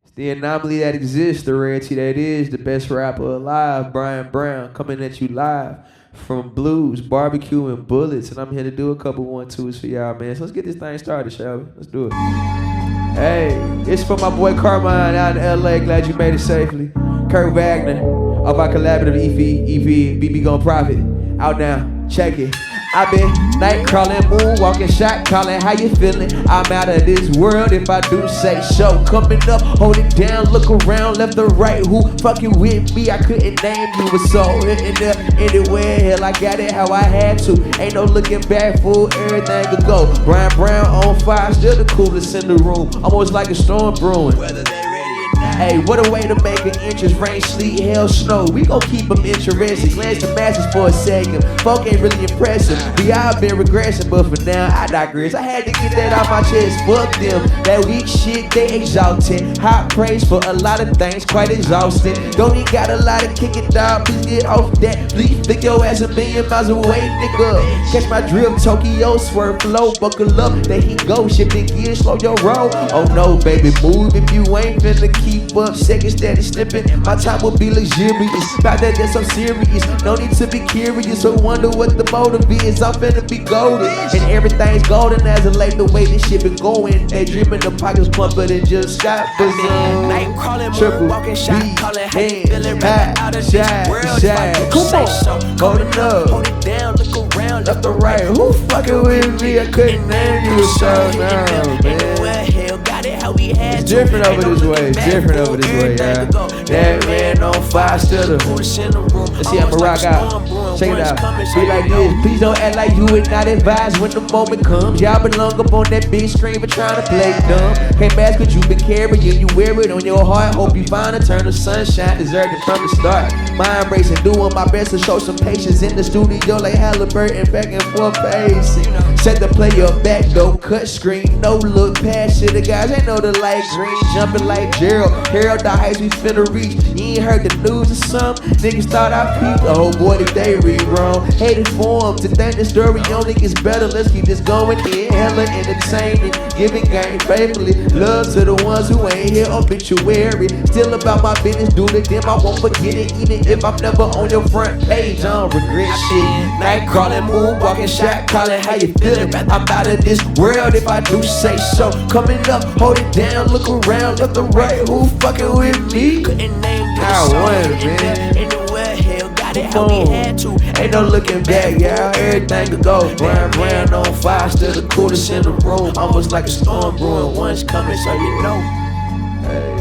It's the anomaly that exists, the rarity that is, the best rapper alive, Brian Brown, coming at you live from Blues, Barbecue, and Bullets. And I'm here to do a couple 1-2s for y'all, man. So let's get this thing started, shall we? Let's do it. Hey, it's for my boy Carmine out in LA. Glad you made it safely. Kurt Wagner, of our collaborative EP, BB Gon' Profit. Out now, check it. I've been night crawling, moonwalking, shot calling, how you feeling? I'm out of this world if I do say so. Coming up, hold it down, look around, left or right. Who fucking with me? I couldn't name you, but so in there, anywhere, hell I got it how I had to. Ain't no looking back, fool, everything could go. Brian Brown on fire, still the coolest in the room. Almost like a storm brewing. Hey, what a way to make an interest. Rain, sleet, hail, snow. We gon' keep them interested. Glance the masses for a second. Folk ain't really impressive. We all been regressing, but for now I digress. I had to get that off my chest. Fuck them. That weak shit, they exalted. Hot praise for a lot of things, quite exhausting. Don't even got a lot of kicking, dog. Please get off that. Please think your ass a million miles away, nigga. Catch my drift, Tokyo swerve flow. Buckle up, there he go. Shifting gears, slow your roll. Oh no, baby, move if you ain't finna keep up, seconds steady slipping. My time will be luxurious. About that, that's so serious. No need to be curious or wonder what the motive is. I'm finna be golden, and everything's golden as of late. The way this shit been going, they dreaming the pockets plumper than just shot. Night crawling, triple walking, shot calling, how you feeling? high, Out of shine, this world, shine. Come on, holding up, hold it down, look around, left or right. Who fucking with me? I couldn't name you, so now, man. It's different over this way, different over this way, yeah. That man on fire, still the. Let's see, I'ma rock out. Check it out. Be like this. Please don't act like you would not advise when the moment comes. Y'all belong up on that big screen for trying to play dumb. Can't mask what you've been carrying. You wear it on your heart. Hope you find a turn of sunshine. Deserved it from the start. Mind racing, doing my best to show some patience in the studio like Halliburton, back and forth pacing. Set the player back though, cut screen, no look past shit. The guys ain't know the light green, jumping like Gerald. Harold the heights we finna reach. You ain't heard the news or something? Niggas thought I peeped. Oh boy, did they read wrong. Hated for them to think the story only gets better. Let's keep this going in. Hella entertaining, giving game faithfully. Love to the ones who ain't here, obituary. Still about my business, do the damn, I won't forget it. Even if I'm never on your front page, I don't regret shit. Night crawling, moonwalking, shot calling, how you feeling? I'm out of this world if I do say so. Coming up, hold it down, look around, left or right. Who fucking with me? Couldn't name you, I won, man. Anywhere, hell, got it how we had to. Ain't no looking back, yeah, everything could go. Brian Brown on fire, still the coolest in the room. Almost like a storm brewing, one's coming, so you know. Hey.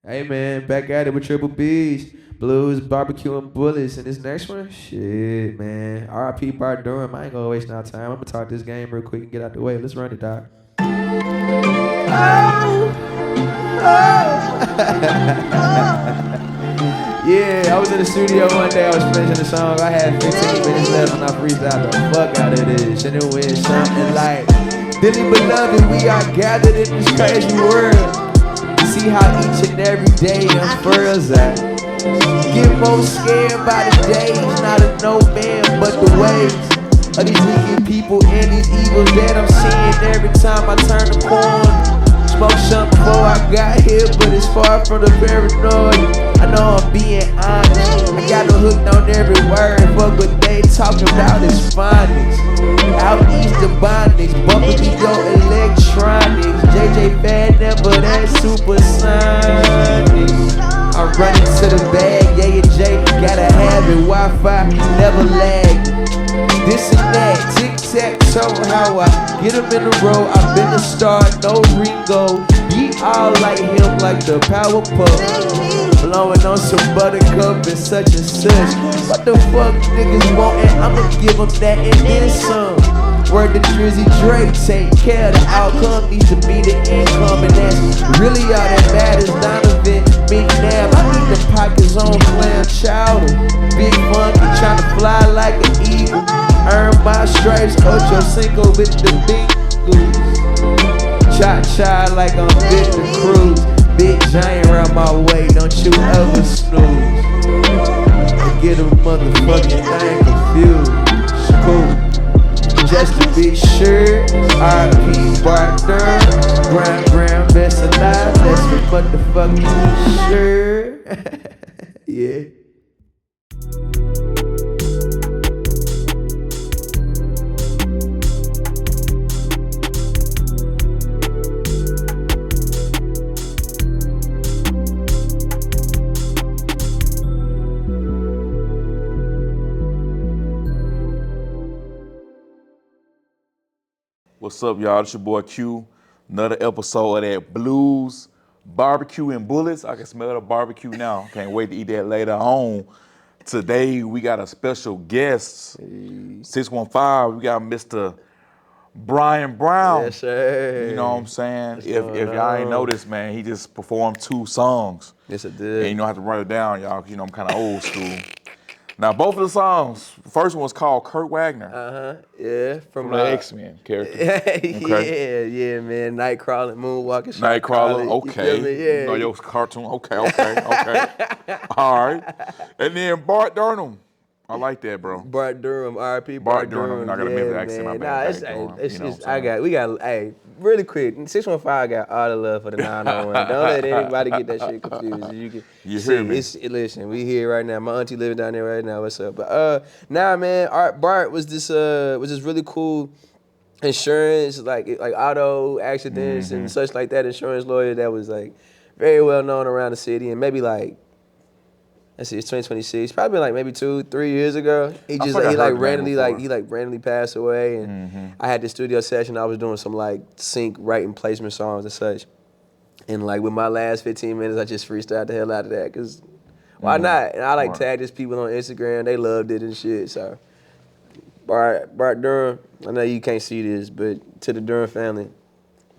Hey man, back at it with Triple B's, Blues, Barbecue, and Bullets. And this next one, shit, man. R.I.P. Bart Durham. I ain't gonna waste no time. I'm gonna talk this game real quick and get out the way. Let's run it, doc. Yeah, I was in the studio one day. I was finishing the song. I had 15 minutes left and I freestyled the fuck out of this. And it went something like, dearly beloved, we are gathered in this crazy world. See how each and every day unfurls I get more scared by the days, not of no man but the ways of these wicked people and these evils that I'm seeing every time I turn the corner. Smoke something before I got here, but it's far from the paranoid. I know I'm being honest, I got them hooked on every word. Fuck what they talking about is phonics. Out east of bondage, bumping me your electronics. JJ bad, never that supersonic. I'm running to the bag, yeah, and Jay gotta have it. Wi-Fi never lag. This and that, tic-tac-toe, how I get them in a row. I've been a star, no Ringo. Be all like him, like the Powerpuff. Blowing on some buttercup and such and such. What the fuck niggas want, and I'ma give them that and then some. Word to Drizzy Drake, take care of the outcome, needs to be the income, and that's really all that matters. Donovan, McNabb, I need the pockets on clam chowder. Big funky, tryna fly like an eagle. Earn my stripes, Ocho Cinco with the bingles. Cha-cha like I'm Victor Cruz. Big giant round my way, don't you ever snooze. get a motherfucking thing confused. Cool. Just to be sure, R.P. Barker, Brown, best alive, that's for motherfucking sure. Yeah. What's up, y'all? It's your boy Q. Another episode of that Blues Barbecue and Bullets. I can smell the barbecue now. Can't wait to eat that later on. Today we got a special guest. 615. We got Mr. Brian Brown. Yes, sir. You know what I'm saying? If y'all ain't noticed, man, he just performed 2 songs. Yes, it did. And you don't have to write it down, y'all, 'cause you know I'm kind of old school. Now, both of the songs, the first one was called Kurt Wagner. Yeah, from the X-Men character. Okay. Yeah, man. Nightcrawler, moonwalking. Nightcrawler, okay. Yeah. You know your cartoon, okay. All right. And then Bart Durham. I like that, bro. Bart Durham, R.P. Bart Durham. I gotta remember the accent. Man. We got really quick. 615 got all the love for the 901. Don't let anybody get that shit confused. You hear me? Listen, we here right now. My auntie living down there right now. What's up? But man, Bart was this really cool insurance, like auto accidents and such like that. Insurance lawyer that was like very well known around the city, and maybe like. Let's see, it's 2026. Probably like maybe 2-3 years ago. He randomly passed away, and I had this studio session. I was doing some like sync writing placement songs and such, and like with my last 15 minutes, I just freestyled the hell out of that. Cause why not? And I tagged his people on Instagram. They loved it and shit. So Bart Durham, I know you can't see this, but to the Durham family,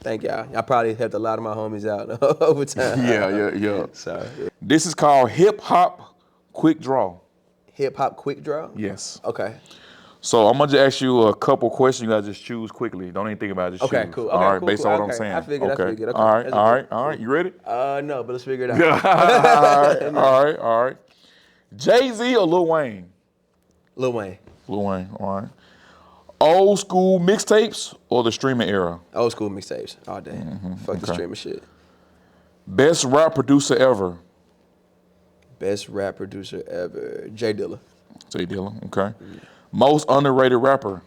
thank y'all. Y'all probably helped a lot of my homies out over time. Yeah. So yeah. This is called Hip Hop Quick Draw. Hip Hop Quick Draw? Yes. Okay. So I'm gonna just ask you a couple questions. You gotta just choose quickly. Don't even think about it. Just Okay, choose. cool. All right, cool, based cool. on what I'm saying. I figured. Okay. All right. You ready? No, but let's figure it out. All right. Jay-Z or Lil Wayne? Lil Wayne. Lil Wayne. All right. Old school mixtapes or the streaming era? Old school mixtapes all day. Fuck the streaming shit. Best rap producer ever? Best rap producer ever. Jay Dilla. Jay Dilla, okay. Most underrated rapper?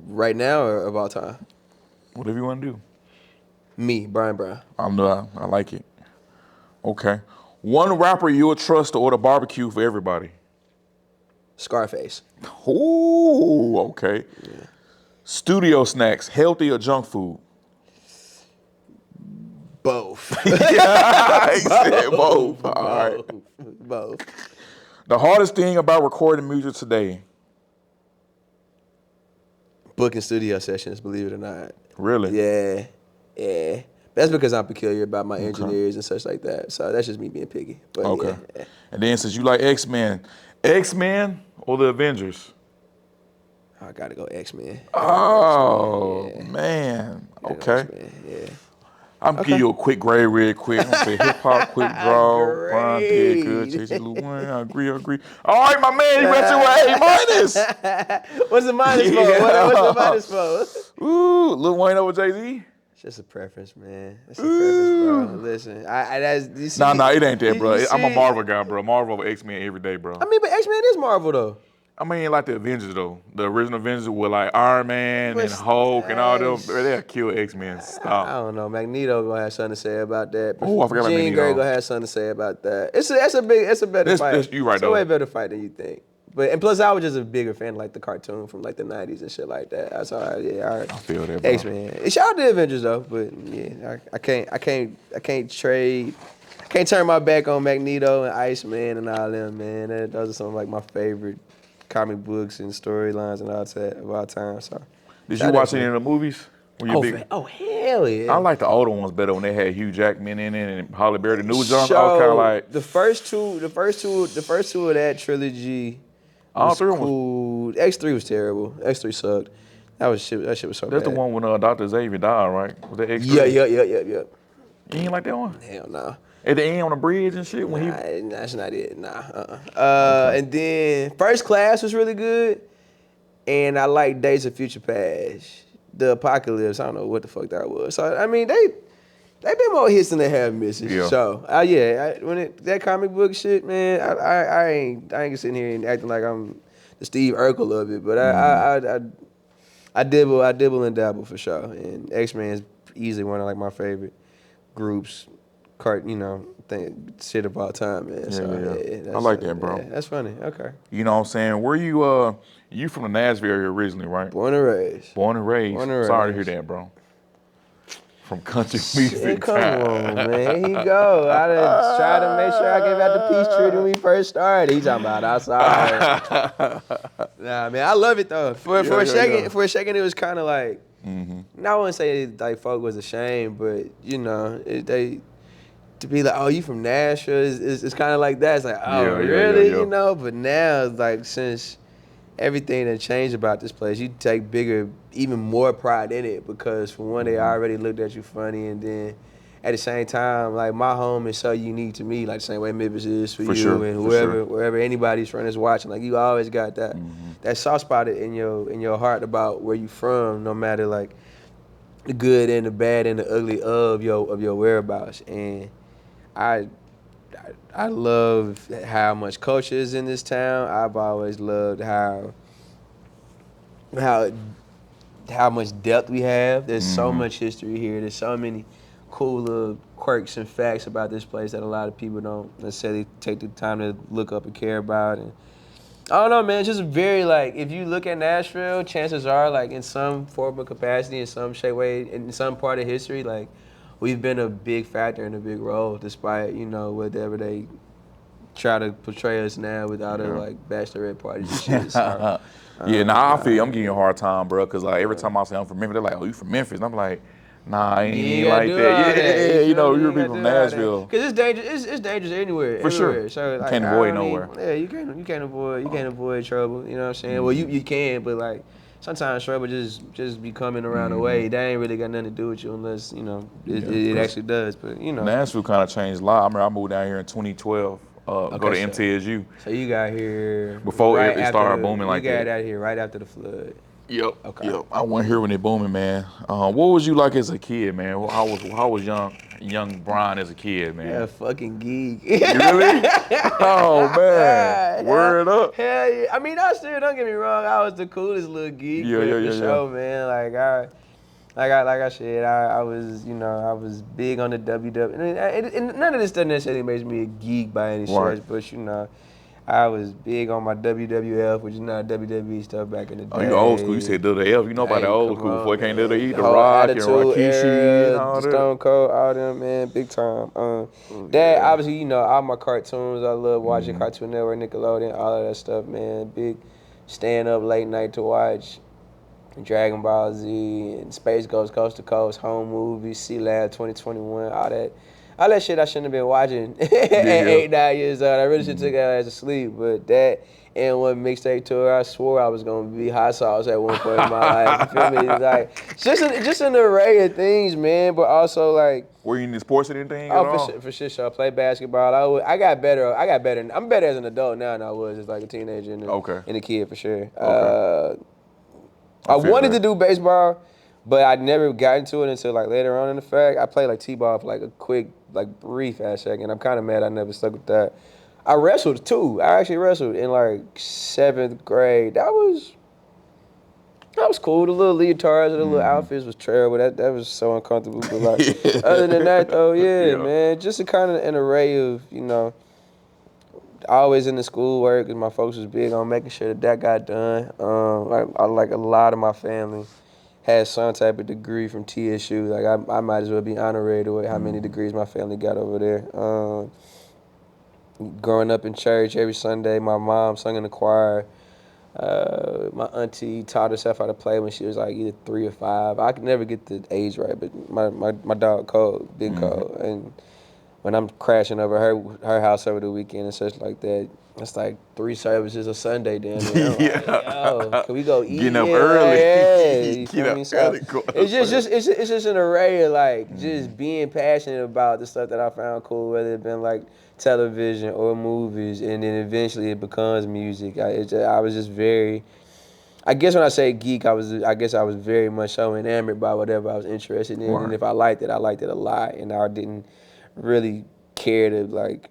Right now or of all time? Whatever you want to do. Me, Brian Brown. I like it. Okay. One rapper you would trust to order barbecue for everybody? Scarface. Ooh, okay. Yeah. Studio snacks, healthy or junk food? Both. Yeah, he said both. All right. Both. The hardest thing about recording music today? Booking studio sessions, believe it or not. Really? Yeah. That's because I'm peculiar about my engineers and such like that. So that's just me being picky. But okay. Yeah. And then since you like X-Men or the Avengers? I gotta go X-Men. Oh, man. Okay. X-Men, yeah. I'm gonna give you a quick grade real quick. I'm gonna say hip hop, quick draw. Brian did good. Chasey Lil Wayne, I agree. All right, my man, you went to an A-. What's the minus for? What's the minus for? Ooh, Lil Wayne over Jay-Z? It's just a preference, man. It's a preference, bro. Listen, Nah, it ain't that, bro. I'm a Marvel guy, bro. Marvel over X-Men every day, bro. I mean, but X-Men is Marvel, though. I mean, like the Avengers, though. The original Avengers with like Iron Man and Hulk and all them. They'll kill X-Men. Stop. I don't know. Magneto gonna have something to say about that. Oh, I forgot about Magneto. Jean Grey gonna have something to say about that. It's a better fight. You right, it's a way better fight than you think. And plus, I was just a bigger fan of like the cartoon from like the '90s and shit like that. That's all right. Yeah, all right. I feel that, bro. X-Men. Shout out to Avengers though, but yeah, I can't trade. I can't turn my back on Magneto and Iceman and all them, man. Those are some of like my favorite comic books and storylines and all that of all time. So, did you watch any of the movies? Oh hell yeah! I like the older ones better when they had Hugh Jackman in it and Halle Berry. The new John, I was kind of like the first two of that trilogy. All three cool. X3 was terrible. X3 sucked. That shit was so bad. That's the one when Dr. Xavier died, right? Was that X3? Yeah. You ain't like that one? Hell no. At the end on the bridge and shit when Nah, he. that's not it. Nah. Okay. And then First Class was really good, and I like Days of Future Past. The Apocalypse, I don't know what the fuck that was. So I mean, they been more hits than they have misses. Yeah. So that comic book shit, man, I ain't sitting here and acting like I'm the Steve Urkel of it, but I dibble and dabble for sure. And X-Men is easily one of like my favorite groups, shit of all time, man. Yeah. I like that, bro. Yeah, that's funny. Okay. You know what I'm saying? Where you from the Nashville area originally, right? Born and raised. Born and raised. Born and Sorry to raised. hear that, bro. From country music. Shit, come on, man. Here you go. I done tried to make sure I gave out the peace treaty when we first started. He talking about outside. Nah, man, I love it though. For a second, it was kind of like, I wouldn't say like folk was ashamed, but to be like, oh, you from Nashville, it's kind of like that. It's like, oh, really? Yeah. You know? But now, like, since everything that changed about this place, you take even more pride in it because for one, they already looked at you funny, and then at the same time, like my home is so unique to me, like the same way Memphis is for you, sure, and for wherever anybody's friend is watching, like you always got that soft spot in your heart about where you from, no matter like the good and the bad and the ugly of your whereabouts. And I love how much culture is in this town. I've always loved how much depth we have. There's so much history here. There's so many cool little quirks and facts about this place that a lot of people don't necessarily take the time to look up and care about. And I don't know, man. It's just very like, if you look at Nashville, chances are like in some form of capacity, in some shape, way, in some part of history, like we've been a big factor and a big role, despite whatever they try to portray us now with all the like bachelorette parties and shit. So, I feel you. I'm giving you a hard time, bro, because like every time I say I'm from Memphis, they're like, oh, you from Memphis? And I'm like, nah, I ain't even like that. You're people from Nashville. Because it's dangerous. It's dangerous anywhere. For sure. So like, you can't avoid nowhere. You can't avoid trouble. You know what I'm saying? Well, you can, but like sometimes trouble just be coming around the way. That ain't really got nothing to do with you unless it actually does. But Nashville kind of changed a lot. I remember I moved down here in 2012. Go to MTSU. So you got here before it started booming like that. You got out here right after the flood. Yep. Okay. Yep. I wasn't here when it booming, man. What was you like as a kid, man? How was young Brian as a kid, man? Yeah, fucking geek. Really? Oh man. Word up. Hell yeah. I mean, don't get me wrong, I was the coolest little geek. For sure, man. Like I said, I was big on the WW. And none of this stuff necessarily makes me a geek by any stretch, but I was big on my WWF, which is not WWE stuff back in the day. Oh, you old school. You said WWF. You know about the old school before it came to the whole Rock and Attitude Rikishi era, and all that. Stone Cold, all them, man, big time. Obviously, all my cartoons. I love watching Cartoon Network, Nickelodeon, all of that stuff, man. Big stand up late night to watch Dragon Ball Z and Space Ghost Coast to Coast, home movies, C-Lab 2021, all that shit I shouldn't have been watching at 8, 9 years old. I really should have took that as a sleep, but that and one mixtape tour, I swore I was gonna be hot sauce at one point in my life. You feel me? It's like just an array of things, man. But also like, were you in the sports or anything? For sure. I played basketball. I got better. I'm better as an adult now than I was as like a teenager and a kid for sure. Okay. I wanted to do baseball, but I never got into it until like later on in the fact. I played like T-ball for like a quick, like brief ass second. I'm kind of mad I never stuck with that. I wrestled too. I actually wrestled in like 7th grade. That was cool. The little leotards and the little outfits was terrible. That was so uncomfortable. But like other than that though, man, just a kind of an array of, always in the schoolwork, and my folks was big on making sure that got done. Like a lot of my family had some type of degree from TSU. Like I might as well be honorary with how many degrees my family got over there. Growing up in church every Sunday, my mom sung in the choir. My auntie taught herself how to play when she was like either 3 or 5. I could never get the age right, but my dog Cole, Big Cole, and when I'm crashing over her house over the weekend and such like that, it's like 3 services a Sunday down there. I'm like, yo, can we go eat? Getting up Yeah, early. yeah, you Get feel up me? So early, go it's just it's just an array of like Mm-hmm. just being passionate about the stuff that I found cool, whether it been like television or movies, and then eventually it becomes music. I was just very. I guess when I say geek, I guess I was very much so enamored by whatever I was interested in, and Right. if I liked it a lot, and I didn't really care to like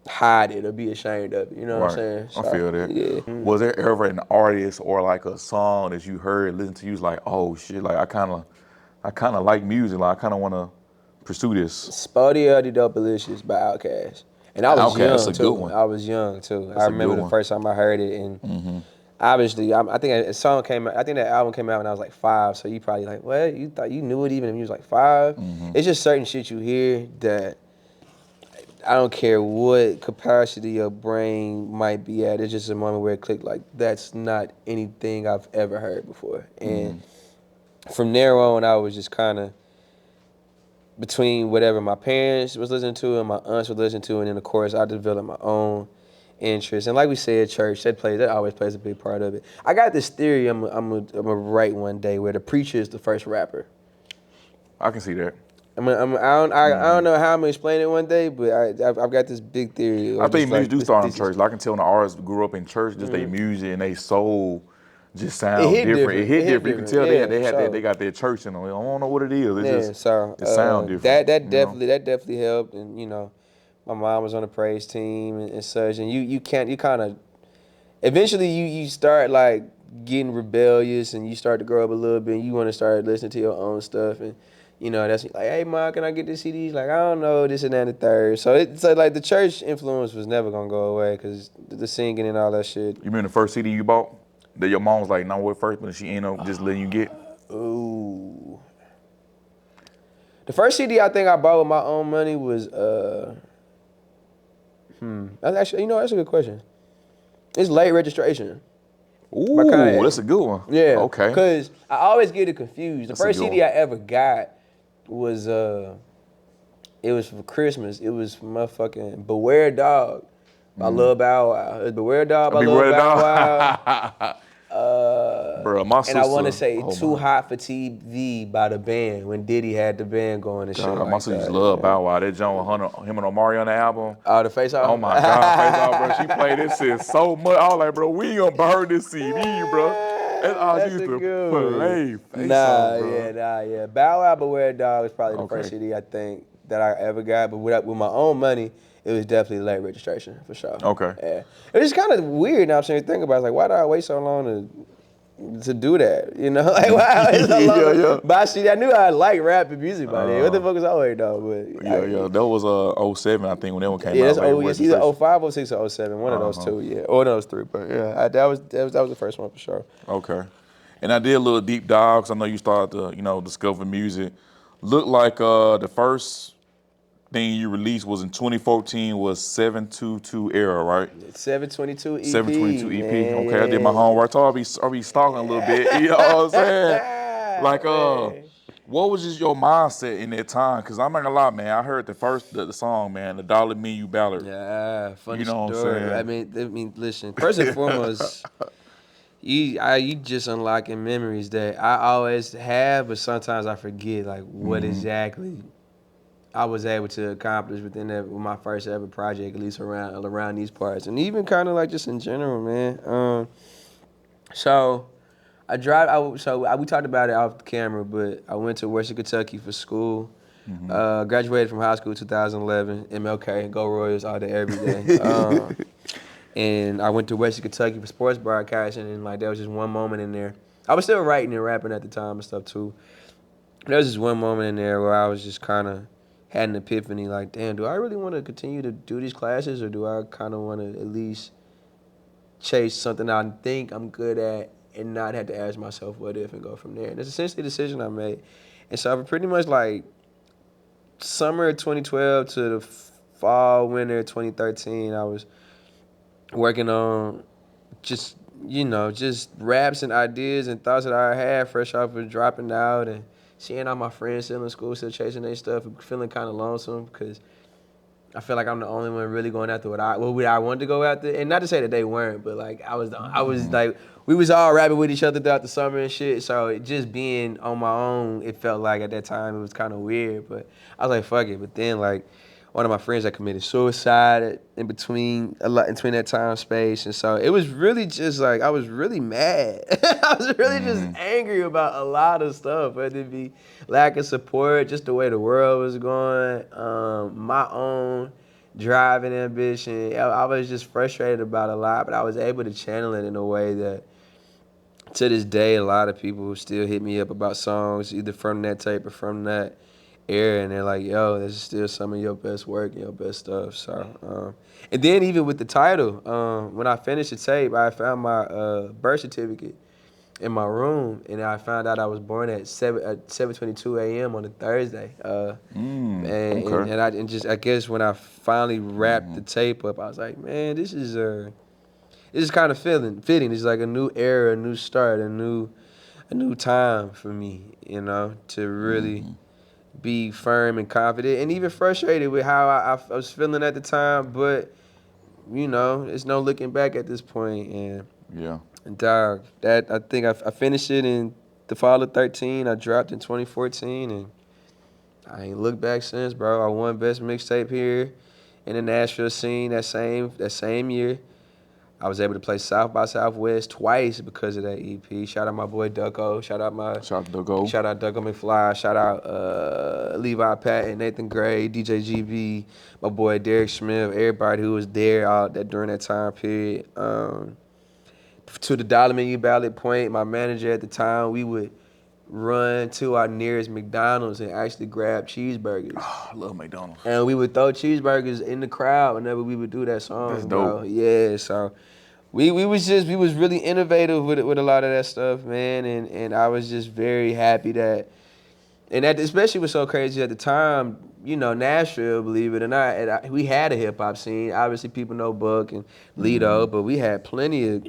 hide it or be ashamed of it. You know what I'm Right. saying? I So, feel that. yeah. Was there ever an artist or like a song that you heard, listen to, you was like, oh shit, like I kind of like music, like I kind of want to pursue this. Spodia the Dopalicious by Outkast. And I was Okay, that's young a too. good one. I was young too. That's I a remember good the one. first time I heard it, and obviously, I think a song came out. I think that album came out when I was like 5. So you probably like, what? You thought you knew it even when you was like 5? It's just certain shit you hear that I don't care what capacity your brain might be at. It's just a moment where it clicked. Like that's not anything I've ever heard before. And from there on, I was just kind of between whatever my parents was listening to and my aunts were listening to, and then of course I developed my own interest. And like we said, church that always plays a big part of it. I got this theory I'm gonna write one day where the preacher is the first rapper. I can see that. I don't know how I'm gonna explain it one day, but I've got this big theory. I think music do start in this church. Like I can tell when the artists grew up in church, just their music and they soul just sound hit different. It different. hit It hit different. You can different. tell Yeah, they for sure. they got their church in them. I don't know what it is. It Yeah, just so it sound different. that you know? definitely helped, and you know, my mom was on the praise team and such, and you kind of eventually you start like getting rebellious, and you start to grow up a little bit, and you want to start listening to your own stuff, and you know that's like, hey mom, can I get this CD? Like I don't know this and that and the third. So like the church influence was never gonna go away because the singing and all that shit. You remember the first CD you bought that your mom was like, "No, what first?" But she ended up just letting you get. Ooh. The first CD I think I bought with my own money was That's actually, that's a good question. It's Late Registration by Ooh, Kanye. that's a good one. Yeah. Okay. Cause I always get it confused. The That's a first good CD one. I ever got was it was for Christmas. It was motherfucking Beware Dog by Lil Bow Wow. It was Beware Dog by Be Lil worried Bow Wow. about. Bro, my sister. And I want to say oh Too my Hot for TV by the band when Diddy had the band going and shit God, like my sister used that. to love Bow Wow. That John with him and Omari on the album. Oh, the Face Off? Oh my God, Face Off, bro. She played this shit so much. I was like, bro, we ain't gonna burn this CD, bro. That's all she That's used a to good one. play. Face Off, bro. Yeah. Bow Wow Beware Dog is probably the Okay. first CD I think that I ever got, but with my own money, it was definitely Late Registration for sure. Okay. Yeah. It's kind of weird now. I'm saying think about it. It's like, why did I wait so long to do that? You know, like wow, it's so long. Yeah. But I knew I liked rap and music by then. What the fuck was I waiting on? But Yeah. That was 07, I think, when that one came Yeah, out. that's it's either 05, 06, or 07. One of those two, yeah. Or one of those three. But yeah, that was the first one for sure. Okay. And I did a little deep dive, 'cause I know you started to, discover music. Looked like the first thing you released was in 2014 was 722 Era, right? 722 EP. 722 EP. Man, Okay, I did my homework. So I'll be stalking a little bit. You know what I'm saying? Like, Man. what was just your mindset in that time? Cause I'm not gonna lie, man. I heard the song, man, the Dollar Me You Ballard. Yeah, funny You know what I'm story. saying? I mean, listen. First and foremost, you just unlocking memories that I always have, but sometimes I forget like what exactly I was able to accomplish within that with my first ever project, at least around these parts, and even kind of like just in general, man. So we talked about it off the camera, but I went to Western Kentucky for school. Graduated from high school 2011. MLK, go Royals all day, every day. And I went to Western Kentucky for sports broadcasting, and like there was just one moment in there. I was still writing and rapping at the time and stuff too. There was just one moment in there where I was just kind of had an epiphany, like, damn, do I really want to continue to do these classes, or do I kind of want to at least chase something I think I'm good at and not have to ask myself what if and go from there? And it's essentially the decision I made. And so I pretty much like summer of 2012 to the fall, winter of 2013, I was working on just raps and ideas and thoughts that I had fresh off of dropping out and seeing all my friends still in school, still chasing their stuff, and feeling kind of lonesome because I feel like I'm the only one really going after what I wanted to go after, and not to say that they weren't, but like I was like we was all rapping with each other throughout the summer and shit. So it just being on my own, it felt like at that time it was kind of weird. But I was like, fuck it. But then like one of my friends that committed suicide in between that time space, and so it was really just like I was really mad. I was really just angry about a lot of stuff, whether it be lack of support, just the way the world was going, my own drive and ambition. I was just frustrated about a lot, but I was able to channel it in a way that to this day, a lot of people still hit me up about songs either from that tape or from that era, and they're like, yo, this is still some of your best work and your best stuff. So, and then even with the title, when I finished the tape, I found my birth certificate in my room, and I found out I was born at 7:22 a.m. on a Thursday. I guess when I finally wrapped the tape up, I was like, man, this is kind of fitting. It's like a new era, a new start, a new time for me, you know, to really be firm and confident, and even frustrated with how I was feeling at the time. But you know, it's no looking back at this point, and Yeah. and dog, that I think I finished it in the fall of 13. I dropped in 2014, and I ain't looked back since, bro. I won best mixtape here in the Nashville scene that same year. I was able to play South by Southwest twice because of that EP. Shout out my boy Ducko. Shout out Ducko McFly. Shout out Levi Patton, Nathan Gray, DJ GB, my boy Derek Smith, everybody who was there during that time period. To the dollar menu ballot point, my manager at the time, we would run to our nearest McDonald's and actually grab cheeseburgers. Oh, I love McDonald's. And we would throw cheeseburgers in the crowd whenever we would do that song. That's dope. Bro. Yeah, so we was really innovative with a lot of that stuff, man. And I was just very happy that especially was so crazy at the time, you know, Nashville, believe it or not, we had a hip hop scene. Obviously people know Buck and Lido, but we had plenty of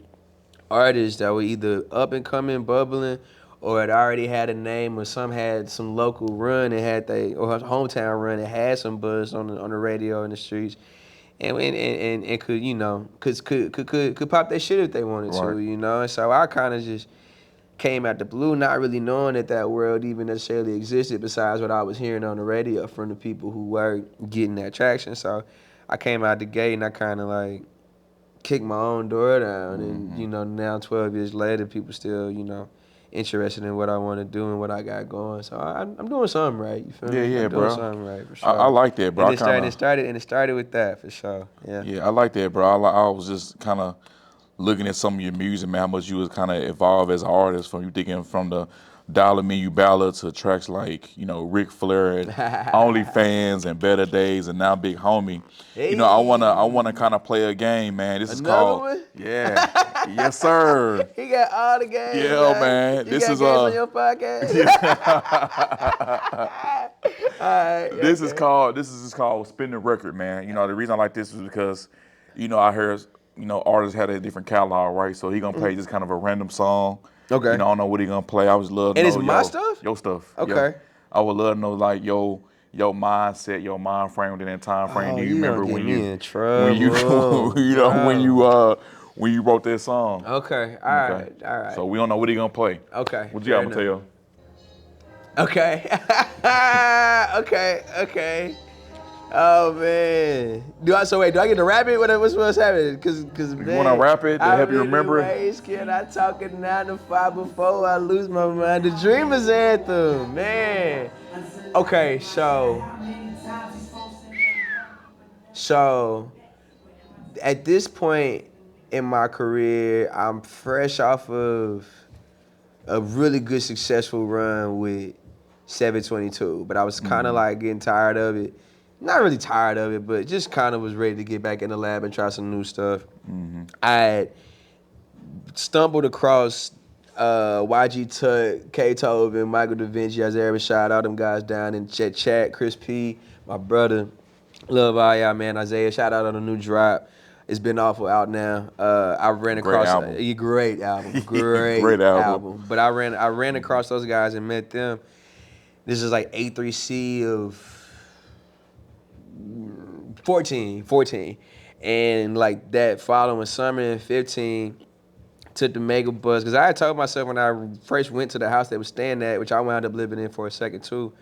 artists that were either up and coming, bubbling, or had already had a name, or some had some local run and or hometown run and had some buzz on the radio and the streets, and could, you know, could pop that shit if they wanted to, you know. And so I kind of just came out the blue, not really knowing that world even necessarily existed besides what I was hearing on the radio from the people who were getting that traction. So I came out the gate and I kind of like kicked my own door down, and you know, now 12 years later, people still, you know, interested in what I want to do and what I got going. So I'm doing something right. You feel me? Yeah, I'm bro. doing something right for sure. I like that, bro. And it started with that for sure. Yeah. Yeah, I like that, bro. I was just kind of looking at some of your music, man, how much you was kind of evolved as an artist, from you thinking from the dollar menu ballad to tracks like, you know, Ric Flair and OnlyFans and Better Days and Now Big Homie. Hey. You know, I wanna kind of play a game, man. This is called one? Yeah. Yes, sir. He got all the games. Yeah, man. You This got is games on your podcast. All right, This is called Spin the Record, man. You know, the reason I like this is because, you know, I heard, you know, artists had a different catalog, right? So he gonna play just kind of a random song. Okay. You know, I don't know what he gonna play. I was love to And know it's my stuff? Your stuff. Okay. Yeah. I would love to know like your mindset, your mind frame within that time frame. Do you remember when you in trouble. when you wrote that song? Okay. All right. So we don't know what he gonna play. Okay. What you got, Mateo? Okay. Okay. Oh man. Do I get to rap it? What's happening? Cause man, You wanna rap it to help you remember it? Ways can I talk at 9 to 5 before I lose my mind? The Dreamer's Anthem, man. Okay, so at this point in my career, I'm fresh off of a really good successful run with 722, but I was kind of like getting tired of it. Not really tired of it, but just kind of was ready to get back in the lab and try some new stuff. I had stumbled across YG Tut, K Tobin, Michael Da Vinci, Isaiah Rashad, all them guys down in chat, Chris P, my brother. Love all y'all, man. Isaiah, shout out on the new drop. It's been out now. I ran across a great album. Great album. But I ran across those guys and met them. This is like A3C of 14. And like that following summer in 15, took the mega bus. Because I had told myself when I first went to the house they was staying at, which I wound up living in for a second too,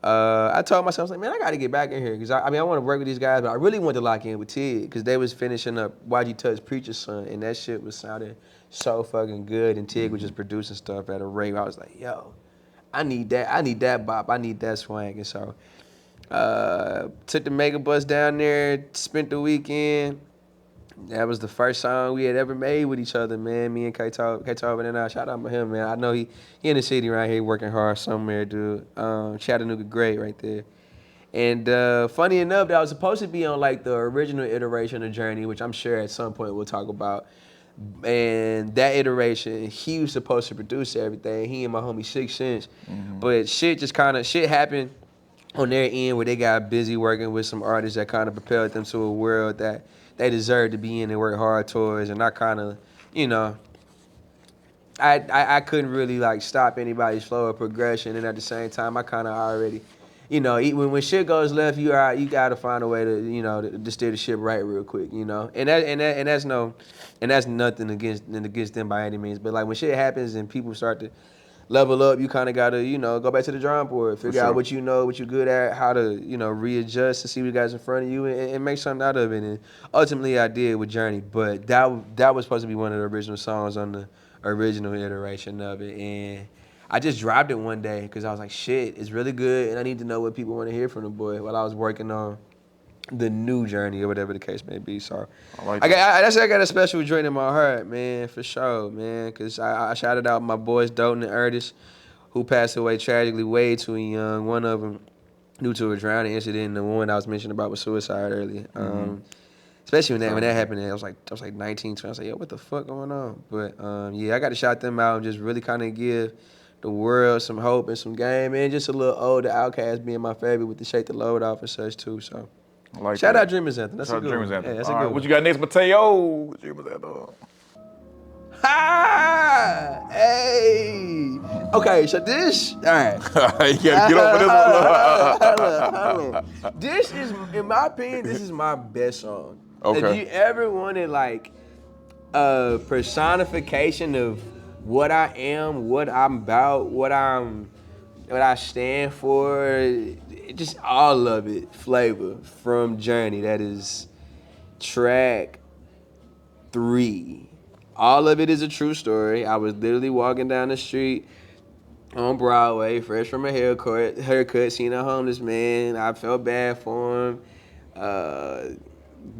I told myself, I was like, man, I got to get back in here. Because I want to work with these guys, but I really wanted to lock in with Tig. Because they was finishing up YG Tut's Preacher's Son. And that shit was sounding so fucking good. And Tig was just producing stuff at a rate where I was like, yo, I need that bop. I need that swing. And so took the mega bus down there, spent the weekend. That was the first song we had ever made with each other, man. Me and K-Talk, and I shout out to him, man. I know he in the city right here working hard somewhere, dude. Chattanooga great right there. And funny enough, that was supposed to be on like the original iteration of Journey, which I'm sure at some point we'll talk about. And that iteration, he was supposed to produce everything. He and my homie 6 Cents. But shit happened on their end where they got busy working with some artists that kind of propelled them to a world that they deserve to be in and work hard towards. And I kind of, I couldn't really like stop anybody's flow of progression. And at the same time, I kind of already, when shit goes left, you got to find a way to, to steer the ship right real quick, And that's nothing against them by any means. But like when shit happens and people start to level up, you kind of got to, go back to the drawing board, figure out what you know, what you're good at, how to, readjust to see what guys in front of you and make something out of it. And ultimately I did with Journey, but that was supposed to be one of the original songs on the original iteration of it. And I just dropped it one day because I was like, shit, it's really good and I need to know what people want to hear from the boy while I was working on the new Journey or whatever the case may be. So I got a special joint in my heart, man, for sure, man, because I shouted out my boys Dalton and Ernest, who passed away tragically way too young. One of them due to a drowning incident, and the one I was mentioning about was suicide earlier. Especially when that happened, I was like 19, 20. I was like, yo, what the fuck going on? But yeah, I got to shout them out and just really kind of give the world some hope and some game, and just a little older Outkast being my favorite with the Shake the Load off and such too. So. Shout out Dreamers Anthem. That's a good one. Yeah, that's a good one. What you got next, Mateo? Dreamers Anthem. Ha! Hey! Okay, so this, all right. You gotta get over this one. This is, in my opinion, this is my best song. Okay. If you ever wanted like a personification of what I am, what I'm about, what I stand for, just all of it, Flavor from Journey. That is track 3. All of it is a true story. I was literally walking down the street on Broadway, fresh from a haircut, seeing a homeless man. I felt bad for him.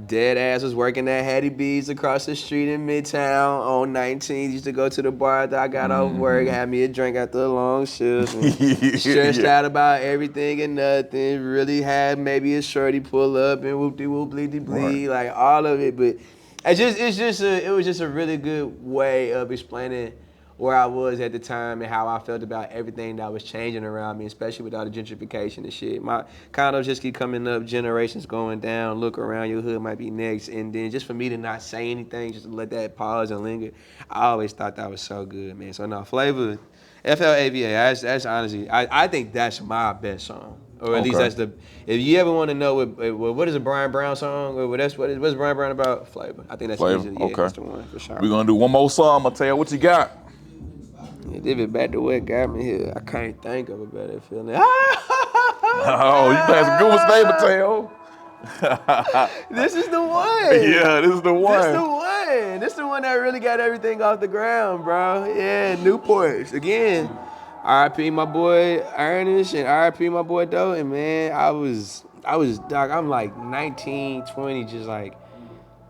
Dead ass was working at Hattie B's across the street in Midtown on 19th. Used to go to the bar after I got off work, had me a drink after a long shift. And stressed out about everything and nothing. Really had maybe a shorty pull up and whoop-de-whoop, bleed-de-bleed, like all of it. But it was just a really good way of explaining where I was at the time and how I felt about everything that was changing around me, especially with all the gentrification and shit. My condos just keep coming up, generations going down, look around, your hood might be next. And then just for me to not say anything, just to let that pause and linger, I always thought that was so good, man. So no, Flavor, FLAVA, that's honestly, I think that's my best song. Or at least that's if you ever want to know what is a Brian Brown song, or what's Brian Brown about? Flavor. I think that's easy. Yeah, that's the one for sure. We're gonna do one more song, Mateo. What you got? Yeah, David, back to what got me here. I can't think of a better feeling. Oh, you playing some good ones today, Mateo. This is the one. Yeah, this is the one. This the one that really got everything off the ground, bro. Yeah, Newports. Again, R.I.P. my boy Ernest and R.I.P. my boy Dalton, man. I was, dog, I'm like 19, 20, just like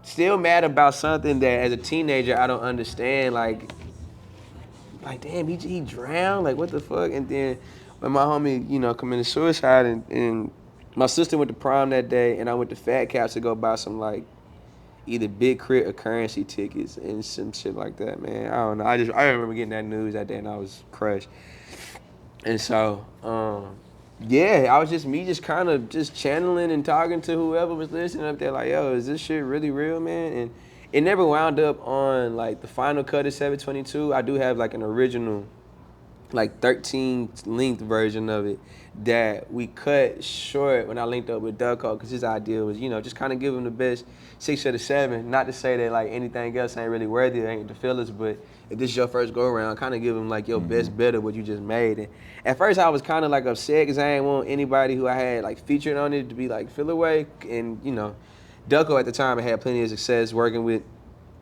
still mad about something that as a teenager I don't understand. Like damn, he drowned? Like, what the fuck? And then when my homie, committed suicide and my sister went to prom that day and I went to Fat Caps to go buy some, like, either Big Crit or Currency tickets and some shit like that, man. I don't know. I remember getting that news that day and I was crushed. And so, yeah, I was just kind of just channeling and talking to whoever was listening up there like, yo, is this shit really real, man? And it never wound up on like the final cut of 722. I do have like an original like 13 length version of it that we cut short when I linked up with Ducko, because his idea was, just kind of give him the best 6 or the 7. Not to say that like anything else ain't really worthy, it ain't the fillers, but if this is your first go around, kind of give him like your best bet of what you just made. And at first I was kind of like upset because I didn't want anybody who I had like featured on it to be like filler away. And Ducko at the time had plenty of success working with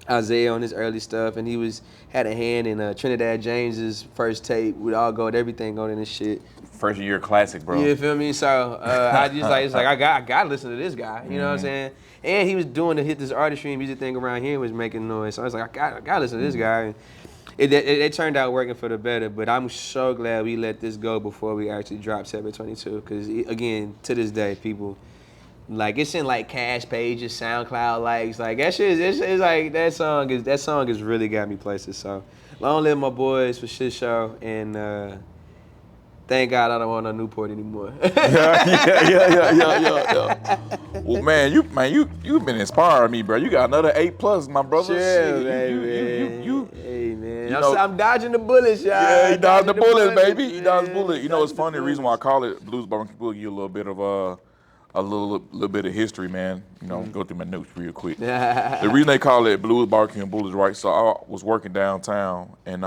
Isaiah on his early stuff, and he had a hand in Trinidad James's first tape with All Gold, everything on it and shit. First year classic, bro. You feel me? So I just like, it's like I got to listen to this guy. You know what I'm saying? And he was doing the hit this artistry and music thing around here, was making noise. So I was like, I got to listen to this guy. And it turned out working for the better, but I'm so glad we let this go before we actually dropped 722, because again, to this day, people. Like, it's in like cash pages, SoundCloud likes, like that shit. It's like that song is really got me places. So long live my boys for shit show, and thank God I don't want no Newport anymore. Yeah. Well, man, you've been inspiring me, bro. You got another 8+, my brother. Sure, Shit, baby. you Hey man, you know- I'm dodging the bullets, y'all. Yeah, he dodged the bullets, baby. He dodged the man. bullet. You know, it's funny. The reason why I call it Blues Barbecue Boogie, a little bit of a little bit of history, man. Go through my notes real quick. The reason they call it Blues Barbecue and Bullets, right? So I was working downtown, and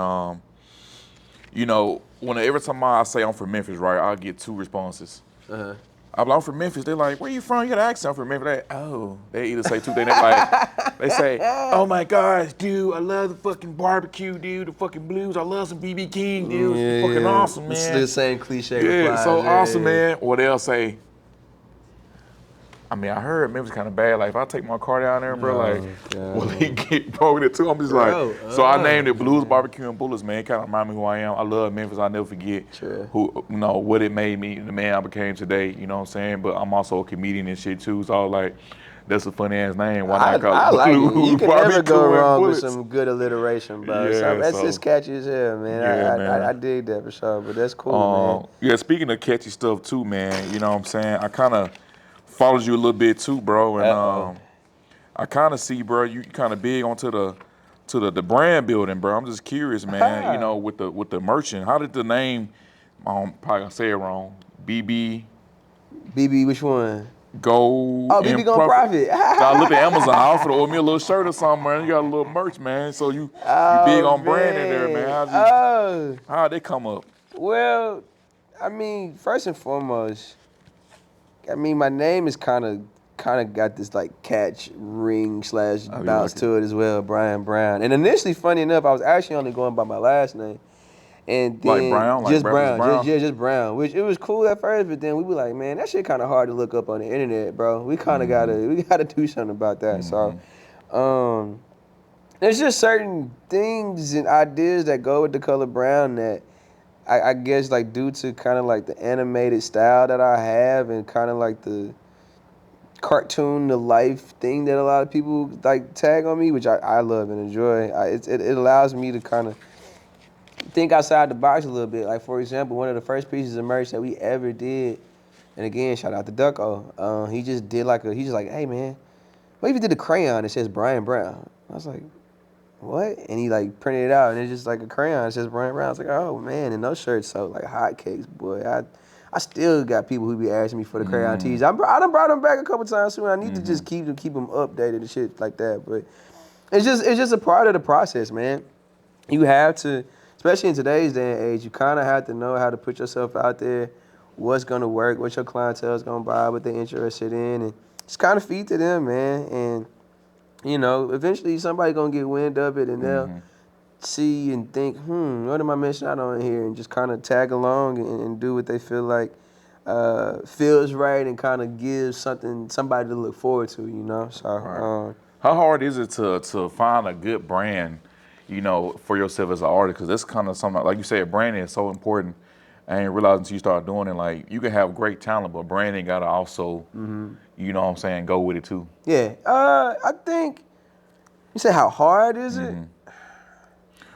every time I say I'm from Memphis, right, I get 2 responses. I'm from Memphis. They're like, "Where you from? You got an accent from Memphis." They either say 2 things. They say, "Oh my gosh, dude, I love the fucking barbecue, dude. The fucking blues. I love some BB King, dude. It's fucking awesome, man." It's the same cliche. Yeah, replies, so yeah. awesome, man. Or they'll say, I heard Memphis kind of bad. Like, if I take my car down there, bro, will he get broken it too? I'm just so I named it Blues Barbecue and Bullets, man. It kind of remind me who I am. I love Memphis. I'll never forget what it made me, the man I became today. You know what I'm saying? But I'm also a comedian and shit too. So I was like, that's a funny ass name. Why not call I it like Blues it. You can Barbecue never go and wrong Bullets? with some good alliteration, bro. Yeah, That's just catchy as hell, man. Yeah, man. I dig that for sure, but that's cool, man. Yeah, speaking of catchy stuff too, man, you know what I'm saying? I kind of followed you a little bit too, bro, and I kind of see, bro, you kind of big onto the brand building, bro. I'm just curious, man. With the merchant, how did the name? I'm probably gonna say it wrong. BB which one? Go. Oh, BB Gon' Profit. I looked at Amazon. I offered to order me a little shirt or something, man. You got a little merch, man. So you big on branding there, man. How'd they come up? Well, first and foremost, my name is kind of got this like catch ring / bounce to it as well, Brian Brown. And initially, funny enough, I was actually only going by my last name. And then Brown? just Like Brown, Brown? just Brown, which it was cool at first, but then we were like, man, that shit kind of hard to look up on the internet, bro. We kind of gotta do something about that. So, there's just certain things and ideas that go with the color brown that I guess like due to kind of like the animated style that I have and kind of like the cartoon to life thing that a lot of people like tag on me, which I love and enjoy. It allows me to kind of think outside the box a little bit. Like, for example, one of the first pieces of merch that we ever did, and again, shout out to Ducko, he just like, hey man, what if you did a crayon that says Brian Brown? I was like, what? And he like printed it out, and it's just like a crayon that says Brian Brown. I was like, oh man, and those shirts sold like hotcakes, boy. I still got people who be asking me for the crayon tees. I done brought them back a couple times soon. I need to just keep them updated and shit like that. But it's just a part of the process, man. You have to, especially in today's day and age, you kind of have to know how to put yourself out there, what's gonna work, what your clientele is gonna buy, what they're interested in, and just kind of feed to them, man. And eventually somebody gonna get wind of it, and they'll see and think, what am I missing out on here? And just kind of tag along and do what they feel like feels right and kind of gives somebody to look forward to, So, How hard is it to find a good brand, for yourself as an artist? Because that's kind of something, like you said, branding is so important. I ain't realized until you start doing it, like, you can have great talent, but branding gotta also, you know what I'm saying, go with it too. Yeah, I think, you say how hard is it?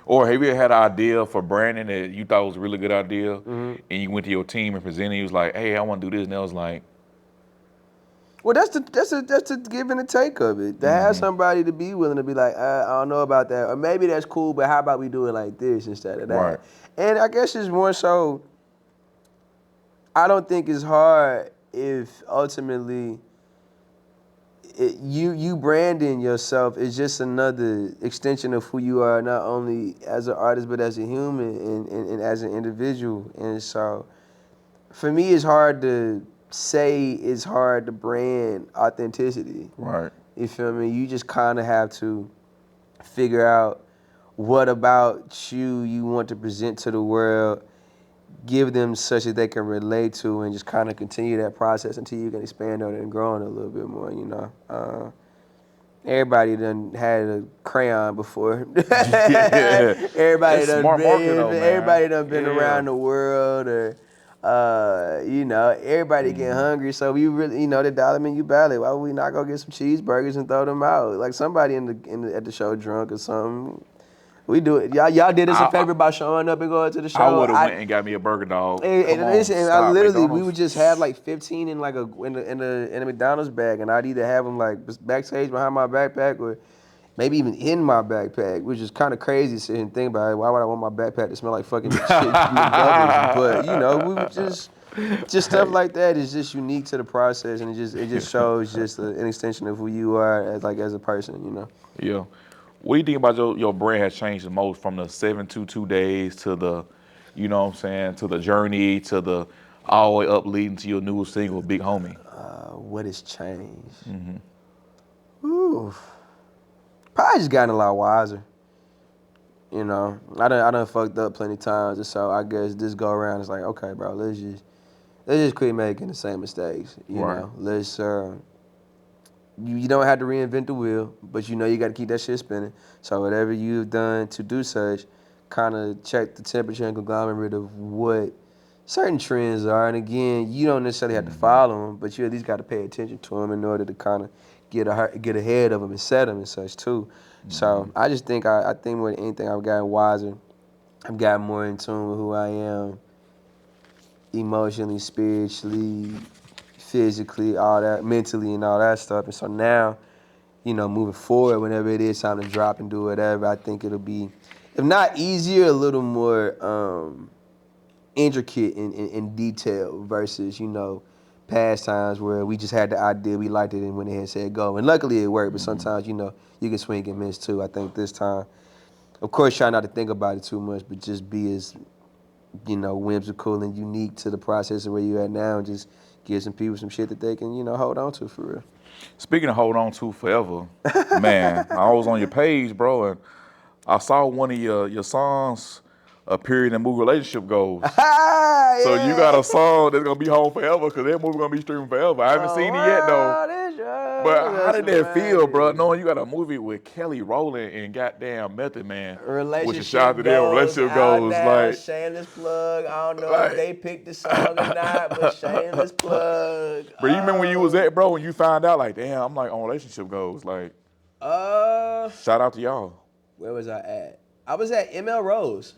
Or have you ever had an idea for branding that you thought was a really good idea, and you went to your team and presented, you was like, hey, I want to do this, and they was like, Well, that's the give and the take of it. To have somebody to be willing to be like, I don't know about that, or maybe that's cool, but how about we do it like this instead of that? Right. And I guess it's more so. I don't think it's hard if ultimately you branding yourself is just another extension of who you are, not only as an artist but as a human and as an individual. And so, for me, it's hard to say it's hard to brand authenticity. Right. You feel me? You just kind of have to figure out what about you want to present to the world, give them such that they can relate to, and just kind of continue that process until you can expand on it and grow on it a little bit more, you know. Everybody done had a crayon before. Yeah. Everybody That's done smart been, marketing though, man. everybody done been Yeah. around the world, or you know, everybody getting hungry. So we really, you know, the dollar menu ballot. Why would we not go get some cheeseburgers and throw them out? Like somebody at the show drunk or something. We do it. Y'all did us a favor by showing up and going to the show. I would have went and got me a burger dog. Come on, Listen, I stop, literally, we McDonald's. would just have like 15 in like in a McDonald's bag, and I'd either have them like backstage behind my backpack or maybe even in my backpack, which is kind of crazy to sit and think about it. Why would I want my backpack to smell like fucking shit McDoubles? But you know, we would just stuff like that is just unique to the process, and it just shows just an extension of who you are as a person, you know. Yeah. What do you think about your brand has changed the most from the 722 days to the, you know what I'm saying, to the journey, to the all the way up leading to your new single, Big Homie? What has changed? Ooh. Probably just gotten a lot wiser. You know, I done fucked up plenty of times, and so I guess this go around is like, okay, bro, let's just quit making the same mistakes. You Right. know, let's you don't have to reinvent the wheel, but you know you got to keep that shit spinning. So whatever you've done to do such, kind of check the temperature and conglomerate of what certain trends are. And again, you don't necessarily have to follow them, but you at least got to pay attention to them in order to kind of get ahead of them and set them and such too. So I just think I think more than anything I've gotten wiser. I've gotten more in tune with who I am, emotionally, spiritually, physically, all that, mentally, and all that stuff. And so now, you know, moving forward, whenever it is time to drop and do whatever, I think it'll be, if not easier, a little more intricate in detail versus, you know, past times where we just had the idea, we liked it, and went ahead and said go. And luckily it worked, but sometimes, you know, you can swing and miss too. I think this time, of course, try not to think about it too much, but just be as, you know, whimsical and unique to the process of where you're at now, and just give some people some shit that they can, you know, hold on to for real. Speaking of hold on to forever, man, I was on your page, bro, and I saw one of your songs appear in the movie Relationship Goals. So you got a song that's gonna be home forever because that movie gonna be streaming forever. I haven't seen it yet though. But how did that feel, bro? Knowing you got a movie with Kelly Rowland and goddamn Method Man, which is shout out to them. Relationship Goals, like shameless plug. I don't know if they picked the song or not, but shameless plug. But you remember when you was at, bro, when you found out, like, damn, I'm like on Relationship Goals, like, shout out to y'all. Where was I at? I was at ML Rose,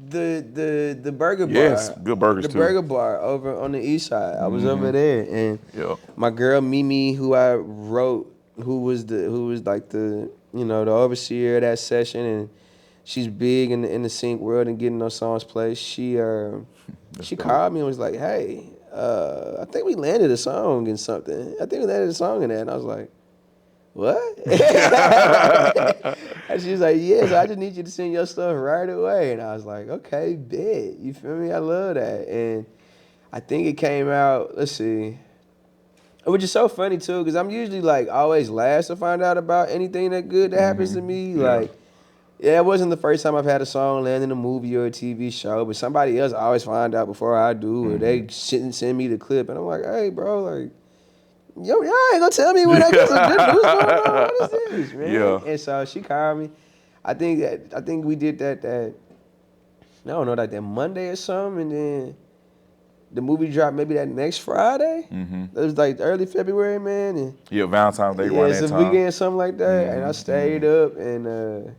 the burger bar. Yes, good burgers the too. The burger bar over on the east side. I was over there, and my girl Mimi, who I wrote, who was like the, you know, the overseer of that session, and she's big in the sync world and getting those songs played. She called me and was like, hey, I think we landed a song in something. I think we landed a song in that, and I was like, what? And she was like, yeah, so I just need you to send your stuff right away. And I was like, okay, bet. You feel me? I love that. And I think it came out, let's see, which is so funny too, because I'm usually like always last to find out about anything that good that happens to me. Yeah. Like, yeah, it wasn't the first time I've had a song land in a movie or a TV show, but somebody else always find out before I do, or they send me the clip. And I'm like, hey, bro, like, yo, y'all ain't gonna tell me when I get some good news going on. What is this, man? Yeah. And so she called me. I think we did that I don't know, like that Monday or something, and then the movie dropped maybe that next Friday. It was like early February, man. And yeah, Valentine's Day, yeah, around it's that a time. weekend, something like that. And I stayed up, and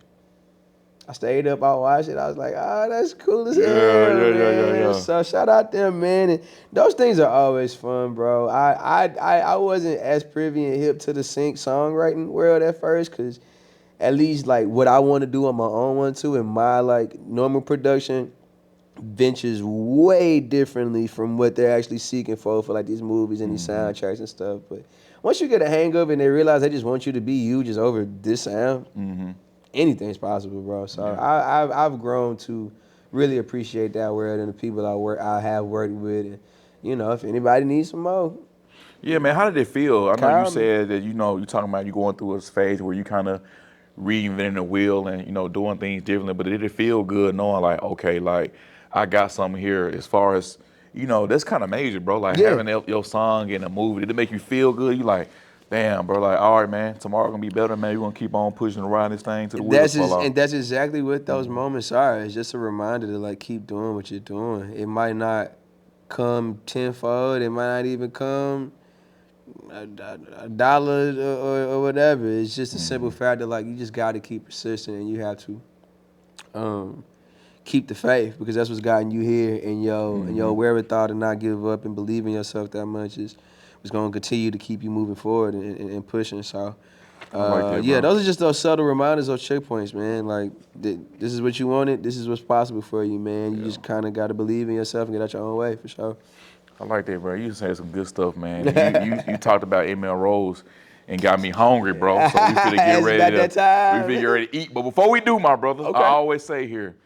I stayed up, I watched it. I was like, oh, that's cool as hell, Yeah. man. So shout out them, man. And those things are always fun, bro. I wasn't as privy and hip to the sync songwriting world at first, cause at least like what I want to do on my own one too, and my like normal production ventures way differently from what they're actually seeking for like these movies and these soundtracks and stuff. But once you get a hang of it and they realize they just want you to be you just over this sound, anything's possible, bro. So I've grown to really appreciate that world and the people I have worked with. And, you know, if anybody needs some more. Yeah, man, how did it feel? I know Call you me. said that, you know, you're talking about you going through a phase where you kind of reinventing the wheel and, you know, doing things differently, but did it feel good knowing like, okay, like I got something here as far as, you know, that's kind of major, bro. Like having your song in a movie, did it make you feel good? You like, damn, bro, like, all right, man, tomorrow gonna be better, man. You're gonna keep on pushing and riding this thing to the wheels fall off. And that's exactly what those moments are. It's just a reminder to like keep doing what you're doing. It might not come tenfold. It might not even come a dollar or whatever. It's just a simple fact that like you just got to keep persistent and you have to keep the faith, because that's what's gotten you here, and your wherewithal to not give up and believe in yourself that much is going to continue to keep you moving forward and pushing. So like that, yeah, bro. those are just those subtle reminders, those checkpoints, man. Like this is what you wanted, this is what's possible for you, man. You just kind of got to believe in yourself and get out your own way, for sure. I like that, bro. You said some good stuff, man. You talked about ML Rose and got me hungry, bro. So we finna get It's ready about that time. we finna get ready to eat. But before we do, my brother, Okay. I always say here,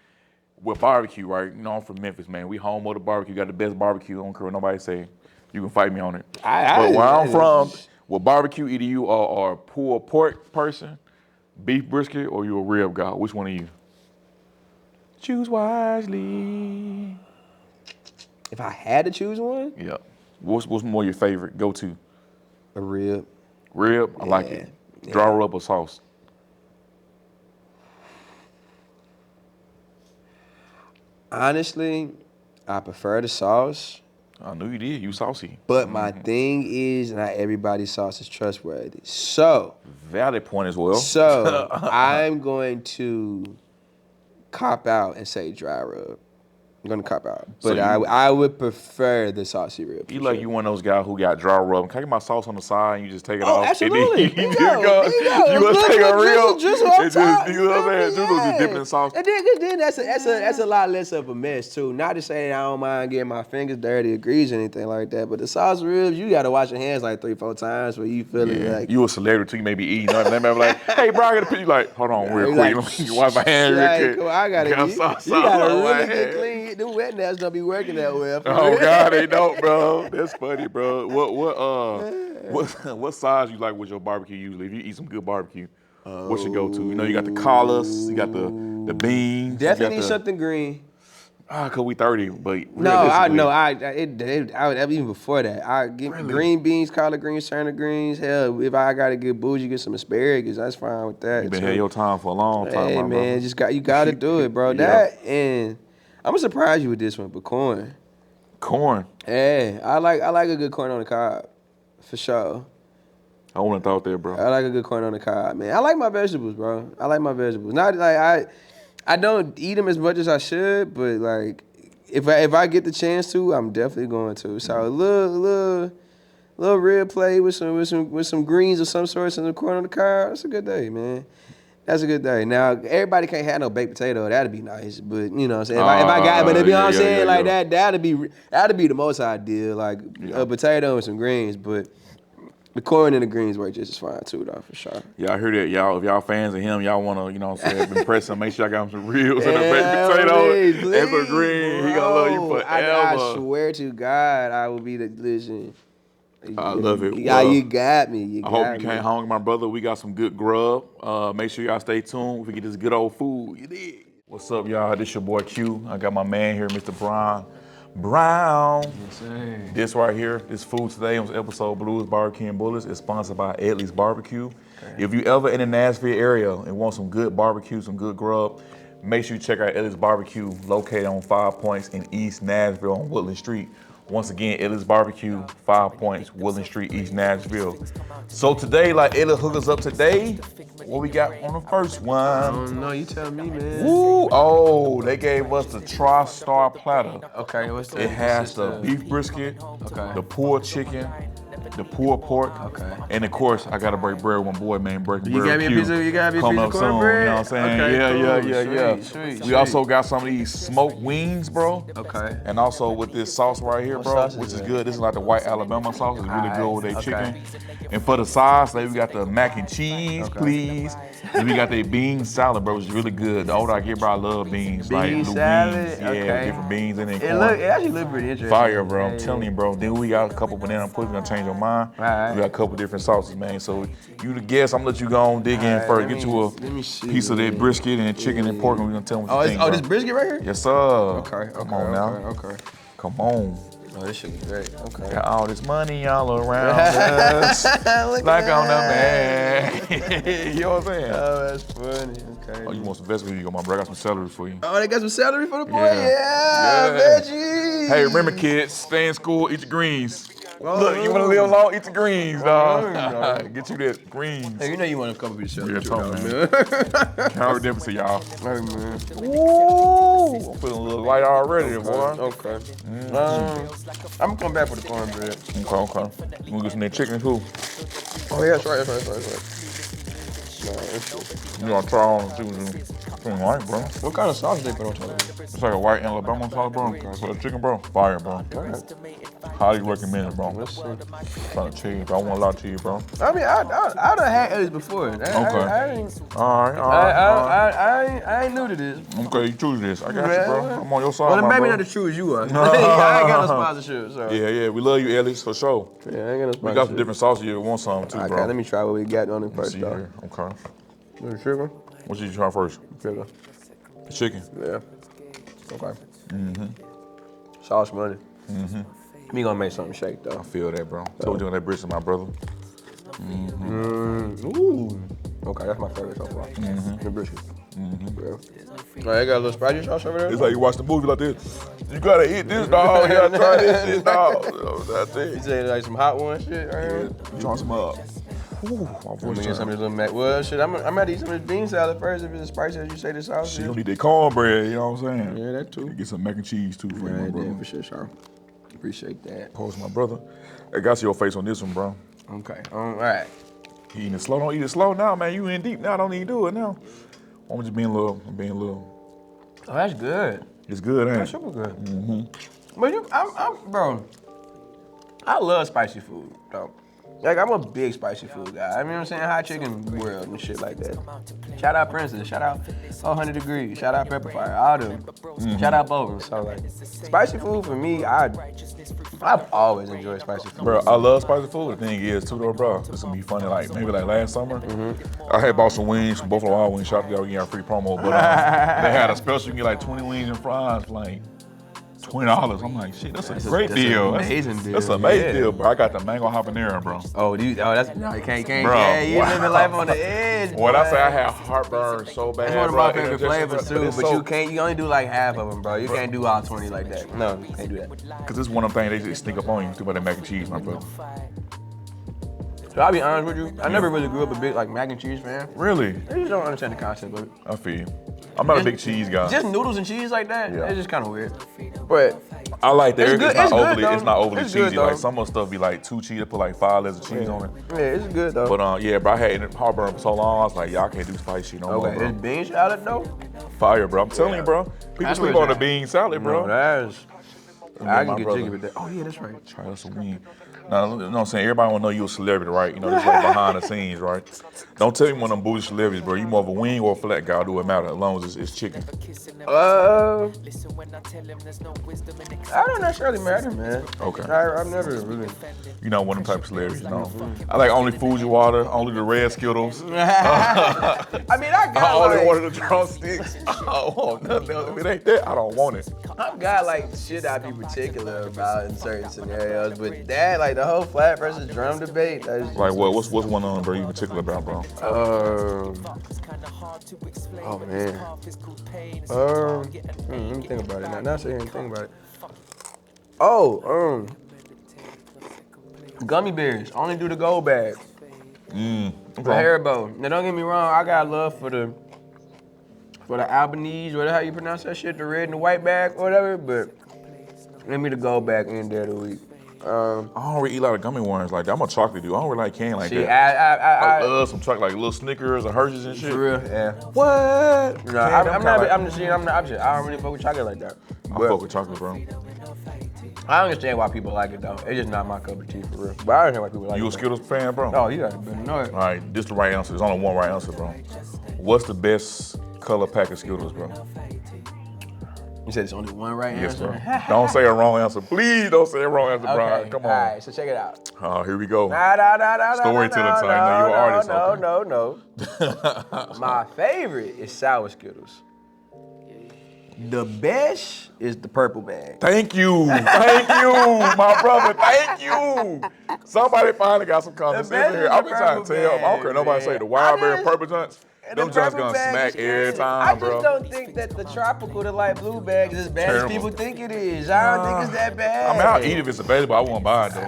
with barbecue, right? You know, I'm from Memphis, man. We home of the barbecue, got the best barbecue. I don't care what nobody say. You can fight me on it. But where I'm from, with barbecue, either you are a pulled pork person, beef brisket, or you a rib guy. Which one are you? Choose wisely. If I had to choose one, Yeah. What's more your favorite go-to? a rib. Rib? I like it. Yeah. Dry rub or sauce? Honestly, I prefer the sauce. I knew you did. You saucy. But my thing is, not everybody's sauce is trustworthy. So Valid point as well. I'm going to cop out and say dry rub. I'm gonna cop out, but I would prefer the saucy rib. You like you one of those guys who got dry rub. Can I get my sauce on the side and you just take it Oh, off? absolutely. And then you gonna take a rib. Drizzle and on top. you know what I'm saying? Drizzle just dipping in sauce. And then that's a lot less of a mess too. Not to say I don't mind getting my fingers dirty or grease or anything like that, but the saucy ribs, you gotta wash your hands like 3-4 times where you feel it like You a celebrity too, you may be eating. They may be like, hey bro, I gotta pee. You like, hold on real quick. Let me wash my hands real quick. Come on, I gotta Got get, sauce you all gotta over my really get hand. clean. The wet nails don't be working that well. Oh God, they don't, bro. That's funny, bro. What size you like with your barbecue usually? If you eat some good barbecue, what's your go-to? You know, you got the collards, you got the beans. Definitely something green. Cause we 30, but No, I realistically- know. Even before that, I get green beans, collard greens, turnip greens. Hell, if I gotta get bougie, get some asparagus. That's fine with that. You been too. had your time for a long time, Hey my man, brother. you gotta do it, bro. Yeah. That, and I'm gonna surprise you with this one, but corn. Corn. Yeah, I like a good corn on the cob, for sure. I wouldn't have thought that, bro. I like a good corn on the cob, man. I like my vegetables, bro. I like my vegetables. Not like I don't eat them as much as I should, but like if I get the chance to, I'm definitely going to. So a little rib plate with some greens of some sort, some corn on the cob. That's a good day, man. That's a good day. Now everybody can't have no baked potato. That'd be nice, but you know what I'm saying. If I got, but you know what I'm saying, like that'd be the most ideal, like a potato and some greens, but. The corn and the greens work just as fine too, though, for sure. Yeah, I heard that, y'all. If y'all fans of him, y'all wanna, you know what I'm saying, impress him. Make sure I got him some ribs and a baked potato and some green. He gonna love you forever. I swear to God, I will be the listen. I love it. Yeah, you got me. I hope you came hungry, my brother. We got some good grub. Make sure y'all stay tuned. We get this good old food. You did. What's up, y'all? This your boy Q. I got my man here, Mr. Brown. Yes, sir. This right here, this food today on this episode Blues Barbecue and Bullets is sponsored by Edley's Barbecue. Okay. If you ever in the Nashville area and want some good barbecue, some good grub, make sure you check out Edley's Barbecue, located on 5 Points in East Nashville on Woodland Street. Once again, Illy's Barbecue, 5 Points, Woodland Street, East Nashville. So today, like Illy hook us up today, what we got on the first I one? don't know. You tell me, man. Woo! Oh, they gave us the Tri-Star Platter. Okay, what's that? It has the beef brisket, the pulled chicken, the pulled pork, and of course, I gotta break bread with my boy, man. Breaking You bread got me a with piece of, you got me a coming piece up of soon, cornbread? you know what I'm saying? Okay, Yeah. Sweet. We also got some of these smoked wings, bro. Okay. And also with this sauce right here, What bro, sauce which is is that? good. This is like the white Alabama sauce. It's really good with their Okay. chicken. And for the sides, like we got the mac and cheese, please. And we got the bean salad, bro, which is really good. The older I get, bro, I love beans. Bean like blue salad? beans. Yeah, Okay. different beans in it. It actually look pretty interesting. Fire, bro. I'm Yeah, telling you, bro. Then we got a couple banana puddings gonna change your mind. Alright. We got a couple different sauces, man. So you the guest. I'm gonna let you go on dig in Alright, first. let Get me- you let me a see, piece of that man. brisket and chicken and pork, and we're gonna tell them what you think, Oh, bro. this brisket right here? Yes, sir. Okay. Come on now. Okay. Come on. Oh, this shit is great. Okay. Got all this money all around us. Look like at on the that. man. You know what I'm saying? Oh, that's funny. Okay. Oh, you want some vegetables? You got my bro. I got some celery for you. Oh, they got some celery for the boy? Yeah. Yeah, veggies. Hey, remember, kids, stay in school, eat your greens. Whoa. Look, you want to live long, eat the greens, dog. Whoa. Get you that greens. Hey, you know you want a couple pieces of Yeah, celery, talk, man. Calorie deficit, y'all. Hey, man. Ooh, I'm feeling a little light already, boy. Okay. I'm gonna come back for the cornbread. Okay. You want to get some of that chicken, too? Oh, yeah, that's right. Nah, You want to try on and see what you like, bro. what kind of sauce they put on top of it? It's like a white Alabama sauce, bro. For the chicken, bro. Fire, bro. Highly recommend it, bro. Let's see. Trying to cheese, but I want a lot of cheese, bro. I mean, I done had Ellie's before. I ain't, All right. I ain't new to this. Okay, you choose this. I got you, bro. I'm on your side, Well, my maybe bro. not as true as you are. I ain't got no sponsorship, so. Yeah, we love you, Ellis, for sure. Yeah, I ain't got no sponsorship. We got some different sauces you want some too, Okay, bro. let me try what we got on the Let's first, see though. here. Okay. The sugar? What you try first? Sugar. The chicken. Yeah. Okay. Sauce money. Me gonna make something shake, though. I feel that, bro. Told you on that brisket, my brother. Ooh. Okay, that's my favorite so far. The brisket. Yeah. Oh, they got a little spicy sauce over there? It's like you watch the movie like this. You gotta eat this, dog. You gotta try this shit, dog. That's You it. say like some hot one shit right here? Try some up. Ooh, my I'm voice gonna get some of turned. this little mac. Well, shit, I'm gonna eat some of this bean salad first if it's as spicy as you say the sauce Shit, is. you don't need that cornbread, you know what I'm saying? Yeah, that too. Get some mac and cheese too for you, my Right brother. there, for sure, sure. Appreciate that. Pause, my brother. I got your face on this one, bro. Okay, all right. Eating it slow. Don't eat it slow now, man. You in deep now. Don't even do it now. I'm just being a little. Oh, that's good. It's good, ain't That's it? super good. But bro, I love spicy food, though. Like, I'm a big spicy food guy. I mean, what I'm saying, hot chicken world and shit like that. Shout out Princess, shout out 400 Degrees, shout out Pepper Fire, all them. Shout out Bogan. So, like, spicy food for me, I've always enjoyed spicy food. Bro, I love spicy food. The thing is, too, though, bro, this gonna be funny. Like maybe like last summer, I had bought some wings from Buffalo Wild Wings. Shout out to y'all, we got a free promo. But they had a special. You can get like 20 wings and fries for like $20. I'm like, shit, that's a great deal. That's an amazing deal. That's an amazing Yeah. deal, bro. I got the mango habanero, bro. That's no, you can't. Bro, Yeah, you wow. living life on the edge. When I boy. say I had heartburn so bad, That's one of bro, my and favorite it just- flavors too, it's but so- you can't. You only do like half of them, bro. You can't do all 20 like that. No, you can't do that. Cause this is one of them things they just sneak up on you. Think about that mac and cheese, my brother. So I'll be honest with you. I never really grew up a big like mac and cheese fan. Really? I just don't understand the concept of it. I feel you. I'm not a big cheese guy. Just noodles and cheese like that. Yeah. It's just kind of weird. But I like that. It's It's, good- not it's good, overly. though. It's not overly It's good, cheesy. Like though. some of the stuff be like too cheesy. Put like 5 layers of cheese on it. yeah, it's good though. But yeah, bro, I had heartburn for so long. I was like, y'all can't do spicy shit no more, okay, bro. this bean salad though. Fire, bro. I'm telling you, bro. People That's sleep what on the it's bean salad, bro. No, that's. And I then can my get brother- jiggy with that. Oh yeah, that's right. Try us a wing. Now, you know what I'm saying? Everybody want to know you a celebrity, right? You know, this like behind the scenes, right? Don't tell me one of them bougie celebrities, bro. You more of a wing or a flat guy. Do it matter as long as it's chicken. I don't necessarily matter, man. Okay. I've never really. You know, one of them type of celebrities, you know. I like only Fuji water, only the red Skittles. I mean, I I got only like, wanted the drumsticks. I don't want nothing else. If it ain't that, I don't want it. I've got like shit I'd be particular about in certain scenarios, but that like the whole flat versus drum debate. That's just, Like what? What's one on, bro? You particular about, bro? Oh man. Let me think about it now. Not saying anything about it. Oh, gummy bears. Only do the gold bag. For Haribo. Now don't get me wrong, I got love for the Albanese, whatever how you pronounce that shit, the red and the white bag or whatever, but give me the gold bag any day of the week. I don't really eat a lot of gummy worms like that. I'm a chocolate dude. I don't really like candy like See, that. I I love some chocolate, like little Snickers or Hershey's and shit. for real, yeah. What? No, I don't really fuck with chocolate like that. I But fuck with chocolate, bro. I understand why people like it though. It's just not my cup of tea for real. But I understand why people like You a it. Skittles fan, bro? Oh, you gotta know it. All right, this the right answer. There's only one right answer, bro. What's the best color pack of Skittles, bro? You said it's only one right Yes, answer? bro. Don't say a wrong answer. Please don't say a wrong answer, bro. Okay, Come on. All right, so check it out. Oh, here we go. Nah. Storytelling time. Now you're an artist. No. My favorite is sour Skittles. The best is the purple bag. Thank you, my brother. Thank you. Somebody finally got some common sense in here. I've been trying to tell. I don't care nobody say the wild berry purple joints. Them joints gonna smack every time, bro. I just don't think that the tropical, the light blue bag is as bad as people think it is. I don't think it's that bad. I mean, I'll eat if it's available. I won't buy it though.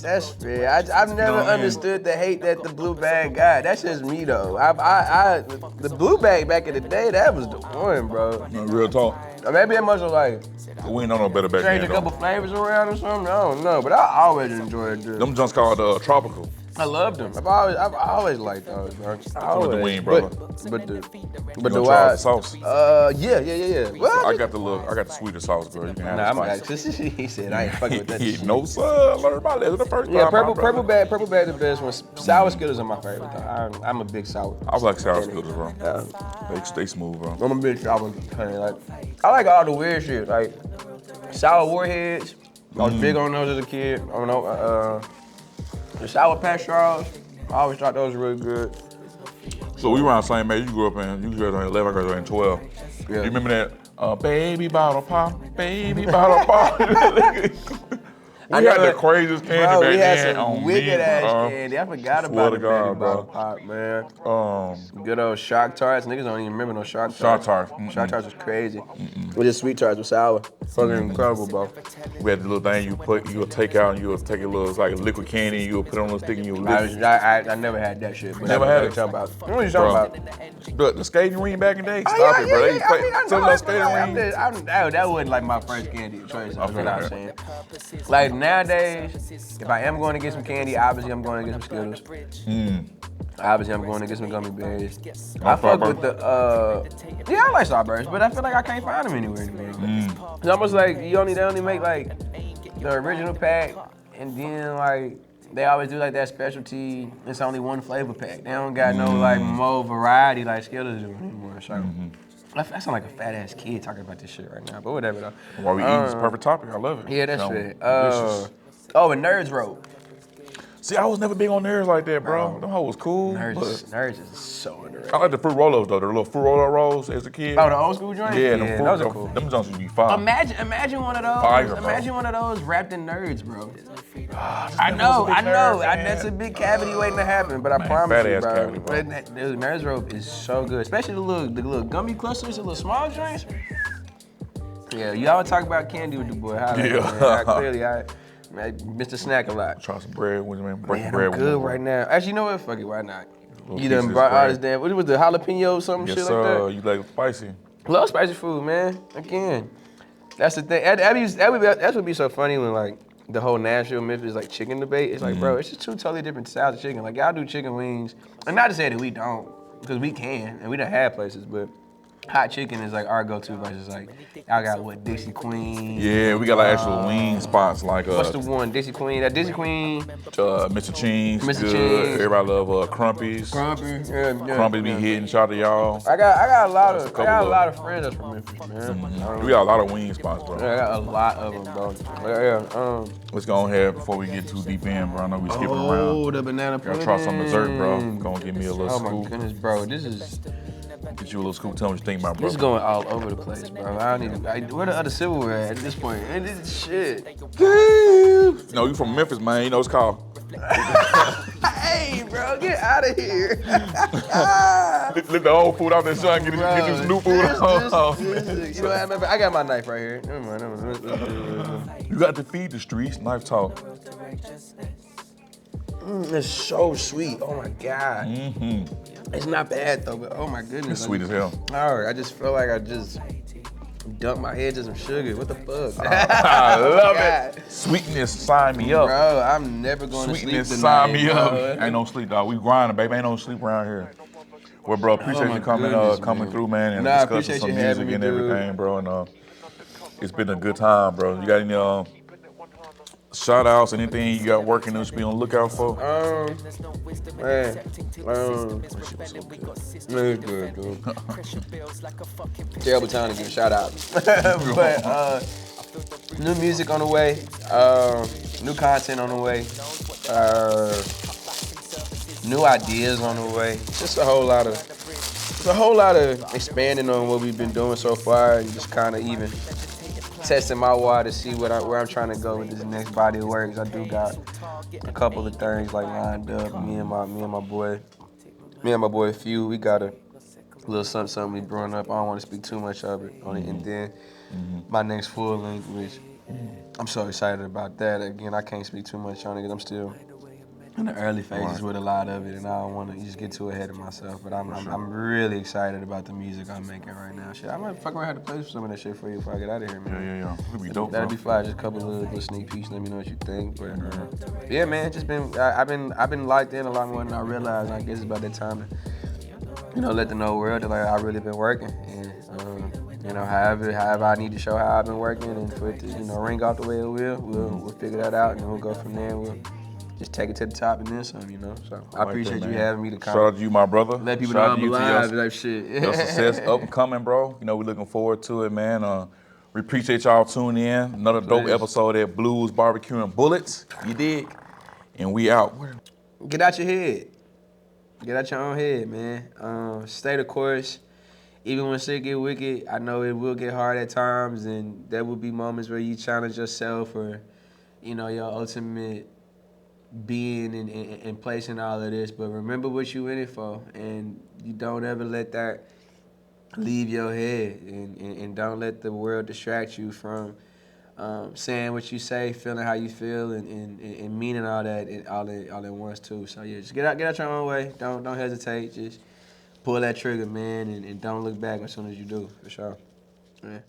That's fair. I've never what I mean? understood the hate that the blue bag got. That's just me though. The blue bag back in the day, that was the one, bro. No, real talk. Or maybe it must have like We ain't know no better back changed then a couple though. flavors around or something. I don't know, but I always enjoyed this. Them joints called tropical. I loved them. I've always liked those, bro. With the wing, brother. But the You gonna try the sauce? Yeah. Well, I got the sweeter sauce, bro. You can have Nah, the I'm spice. he said I ain't fucking with that shit. No, sir. I learned my lesson the first Yeah, time. my purple brother. bag the best one. Sour Skittles are my favorite though. I'm a big sour. I like sour Skittles, bro. Yeah. They stay smooth, bro. I'm a big sour honey. Like I like all the weird shit. Like sour warheads. I was big on those as a kid. I don't know. The sour patch straws. I always thought those were really good. So we around the same age. You grew up in 11, I grew up in 12. Yeah. You remember that baby bottle pop, baby bottle pop? We had the craziest candy Bro, back we had then some on wicked me, ass bro. candy. I forgot Swear about to the God, baby bro. bottle pop, man. Good old Shock Tarts. Niggas don't even remember no Shock Tarts. Shock Tarts. Shock Tarts was crazy. With just sweet tarts with sour. Fucking incredible, bro. We had the little thing you would take out and you would take a little, it's like a liquid candy, you would put it on a little stick and you would lick it. I never had that shit. But Never I know had what it? you're talking about. What are you talking about? But the skating ring back in the day, stop it, bro. They took those skating rings. That wasn't like my first candy choice. That's what I'm Okay. saying. Like nowadays, if I am going to get some candy, obviously I'm going to get some Skittles. Obviously I'm going to get some gummy bears. I fuck with the yeah, I like strawberries, but I feel like I can't find them anywhere anymore. It's almost like they only make like the original pack, and then like they always do like that specialty. It's only one flavor pack. They don't got no like more variety like Skittles do anymore. So I sound like a fat ass kid talking about this shit right now, but whatever though. While we eating this perfect topic, I love it. Yeah, that's Sound it. delicious. And Nerds Rope. See, I was never big on nerds like that, bro. Them hoes was cool. Nerds is so underrated. I like the fruit roll-ups though, the little fruit roll-up rolls as a kid. Oh, the old school joints? Yeah, those are cool. Them joints used to be fire. Imagine one of those. Fire, bro. Imagine one of those wrapped in Nerds, bro. I know. Nerd, That's a big cavity waiting to happen, but I Man, promise you, fat-ass bro. cavity, bro. Dude, Nerds Rope is so good, especially the little gummy clusters, the little small joints. Yeah, you always talk about candy with the boy. Mr. Snack a lot. Try some bread with me, break Man, bread I'm with good me. right now. Actually, you know what? Fuck it, why not? Little You done pieces brought of all bread. this damn, what was the jalapeno or something Yes, shit sir. like You like spicy? that? Love spicy food, man. Again, that's the thing. That would be so funny when like the whole Nashville, Memphis like chicken debate. It's like, bro, it's just two totally different styles of chicken. Like y'all do chicken wings, and not to say that we don't, because we can, and we done had places, but hot chicken is like our go-to versus like y'all got what Dixie Queen. Yeah, we got like actual wing spots like What's the one? Dixie Queen. That Dixie Queen. Mr. Ching's Mr. good. Ching's. Everybody love Crumpy's. Crumpy. Yeah. Crumpy's be hitting. Shout out to y'all. I got a lot There's a of couple friends that's from Memphis, man. We got a lot of wing spots, bro. I got a lot of them, bro. Yeah. Let's go ahead before we get too deep in, bro. I know we skipping around. Oh, the banana pudding. Gotta try some dessert, bro. Gonna give me a little Oh my scoop. goodness, bro. This is Get you a little scoop. Tell me what you think about, bro. this is going all over the place, bro. Where the other silverware at this point? And this shit. No, you from Memphis, man. You know it's called. Hey, bro. bro. Get out of here. Lift the old food out that shot and get this new food on. You know what I remember? I got my knife right here. Never mind. You got to feed the streets. Knife talk. It's so sweet. Oh my God. It's not bad though, but oh my goodness. It's sweet as hell. All right, I just feel like I just dumped my head to some sugar. What the fuck? I love it. Sweetness, sign me up. Bro, I'm never going to sleep Sweetness, tonight. sign me up. Bro. Ain't no sleep, dog. We grinding, baby. Ain't no sleep around here. Well, bro, appreciate my you coming goodness, coming man. through, man, and Nah, I discussing appreciate some you music having me, and dude. everything, bro. And it's been a good time, bro. You got any shout outs, anything you got working that you be on the lookout for? Man, good, dude. Terrible time to give a shout out. But new music on the way, new content on the way, new ideas on the way. Just a whole lot of expanding on what we've been doing so far, and just kind of even testing my water to see where I'm trying to go with this next body of work. I do got a couple of things like lined up. Me and my boy Few, we got a little something we brewing up. I don't want to speak too much of it on it. And then my next full length, which I'm so excited about that. Again, I can't speak too much on it because I'm still in the early phases with a lot of it, and I don't want to just get too ahead of myself. But I'm really excited about the music I'm making right now. Shit, I might fuck around have to play some of that shit for you before I get out of here, man. Yeah. It'll be dope, That'd bro. be fly. Just a couple of little sneak peeks. Let me know what you think. But yeah, man, just been I've been locked in a lot more than I realized. I guess it's about that time to let the know world that like I really been working, and however I need to show how I've been working, and for it to ring out the way it will, we'll figure that out, and then we'll go from there. We'll just take it to the top and then some, So I appreciate you having me to come. Shout out to you, my brother. Let people Shout know out to I'm you alive, to like shit. your success up and coming, bro. We're looking forward to it, man. We appreciate y'all tuning in. Another dope episode at Blues Barbecue and Bullets. You dig? And we out. Get out your head. Get out your own head, man. Stay the course. Even when shit get wicked, I know it will get hard at times, and there will be moments where you challenge yourself or, your ultimate being and placing all of this. But remember what you in it for, and you don't ever let that leave your head, and don't let the world distract you from saying what you say, feeling how you feel, and meaning all that all at once too. So yeah, just get out your own way. Don't hesitate. Just pull that trigger, man, and don't look back as soon as you do, for sure. Yeah.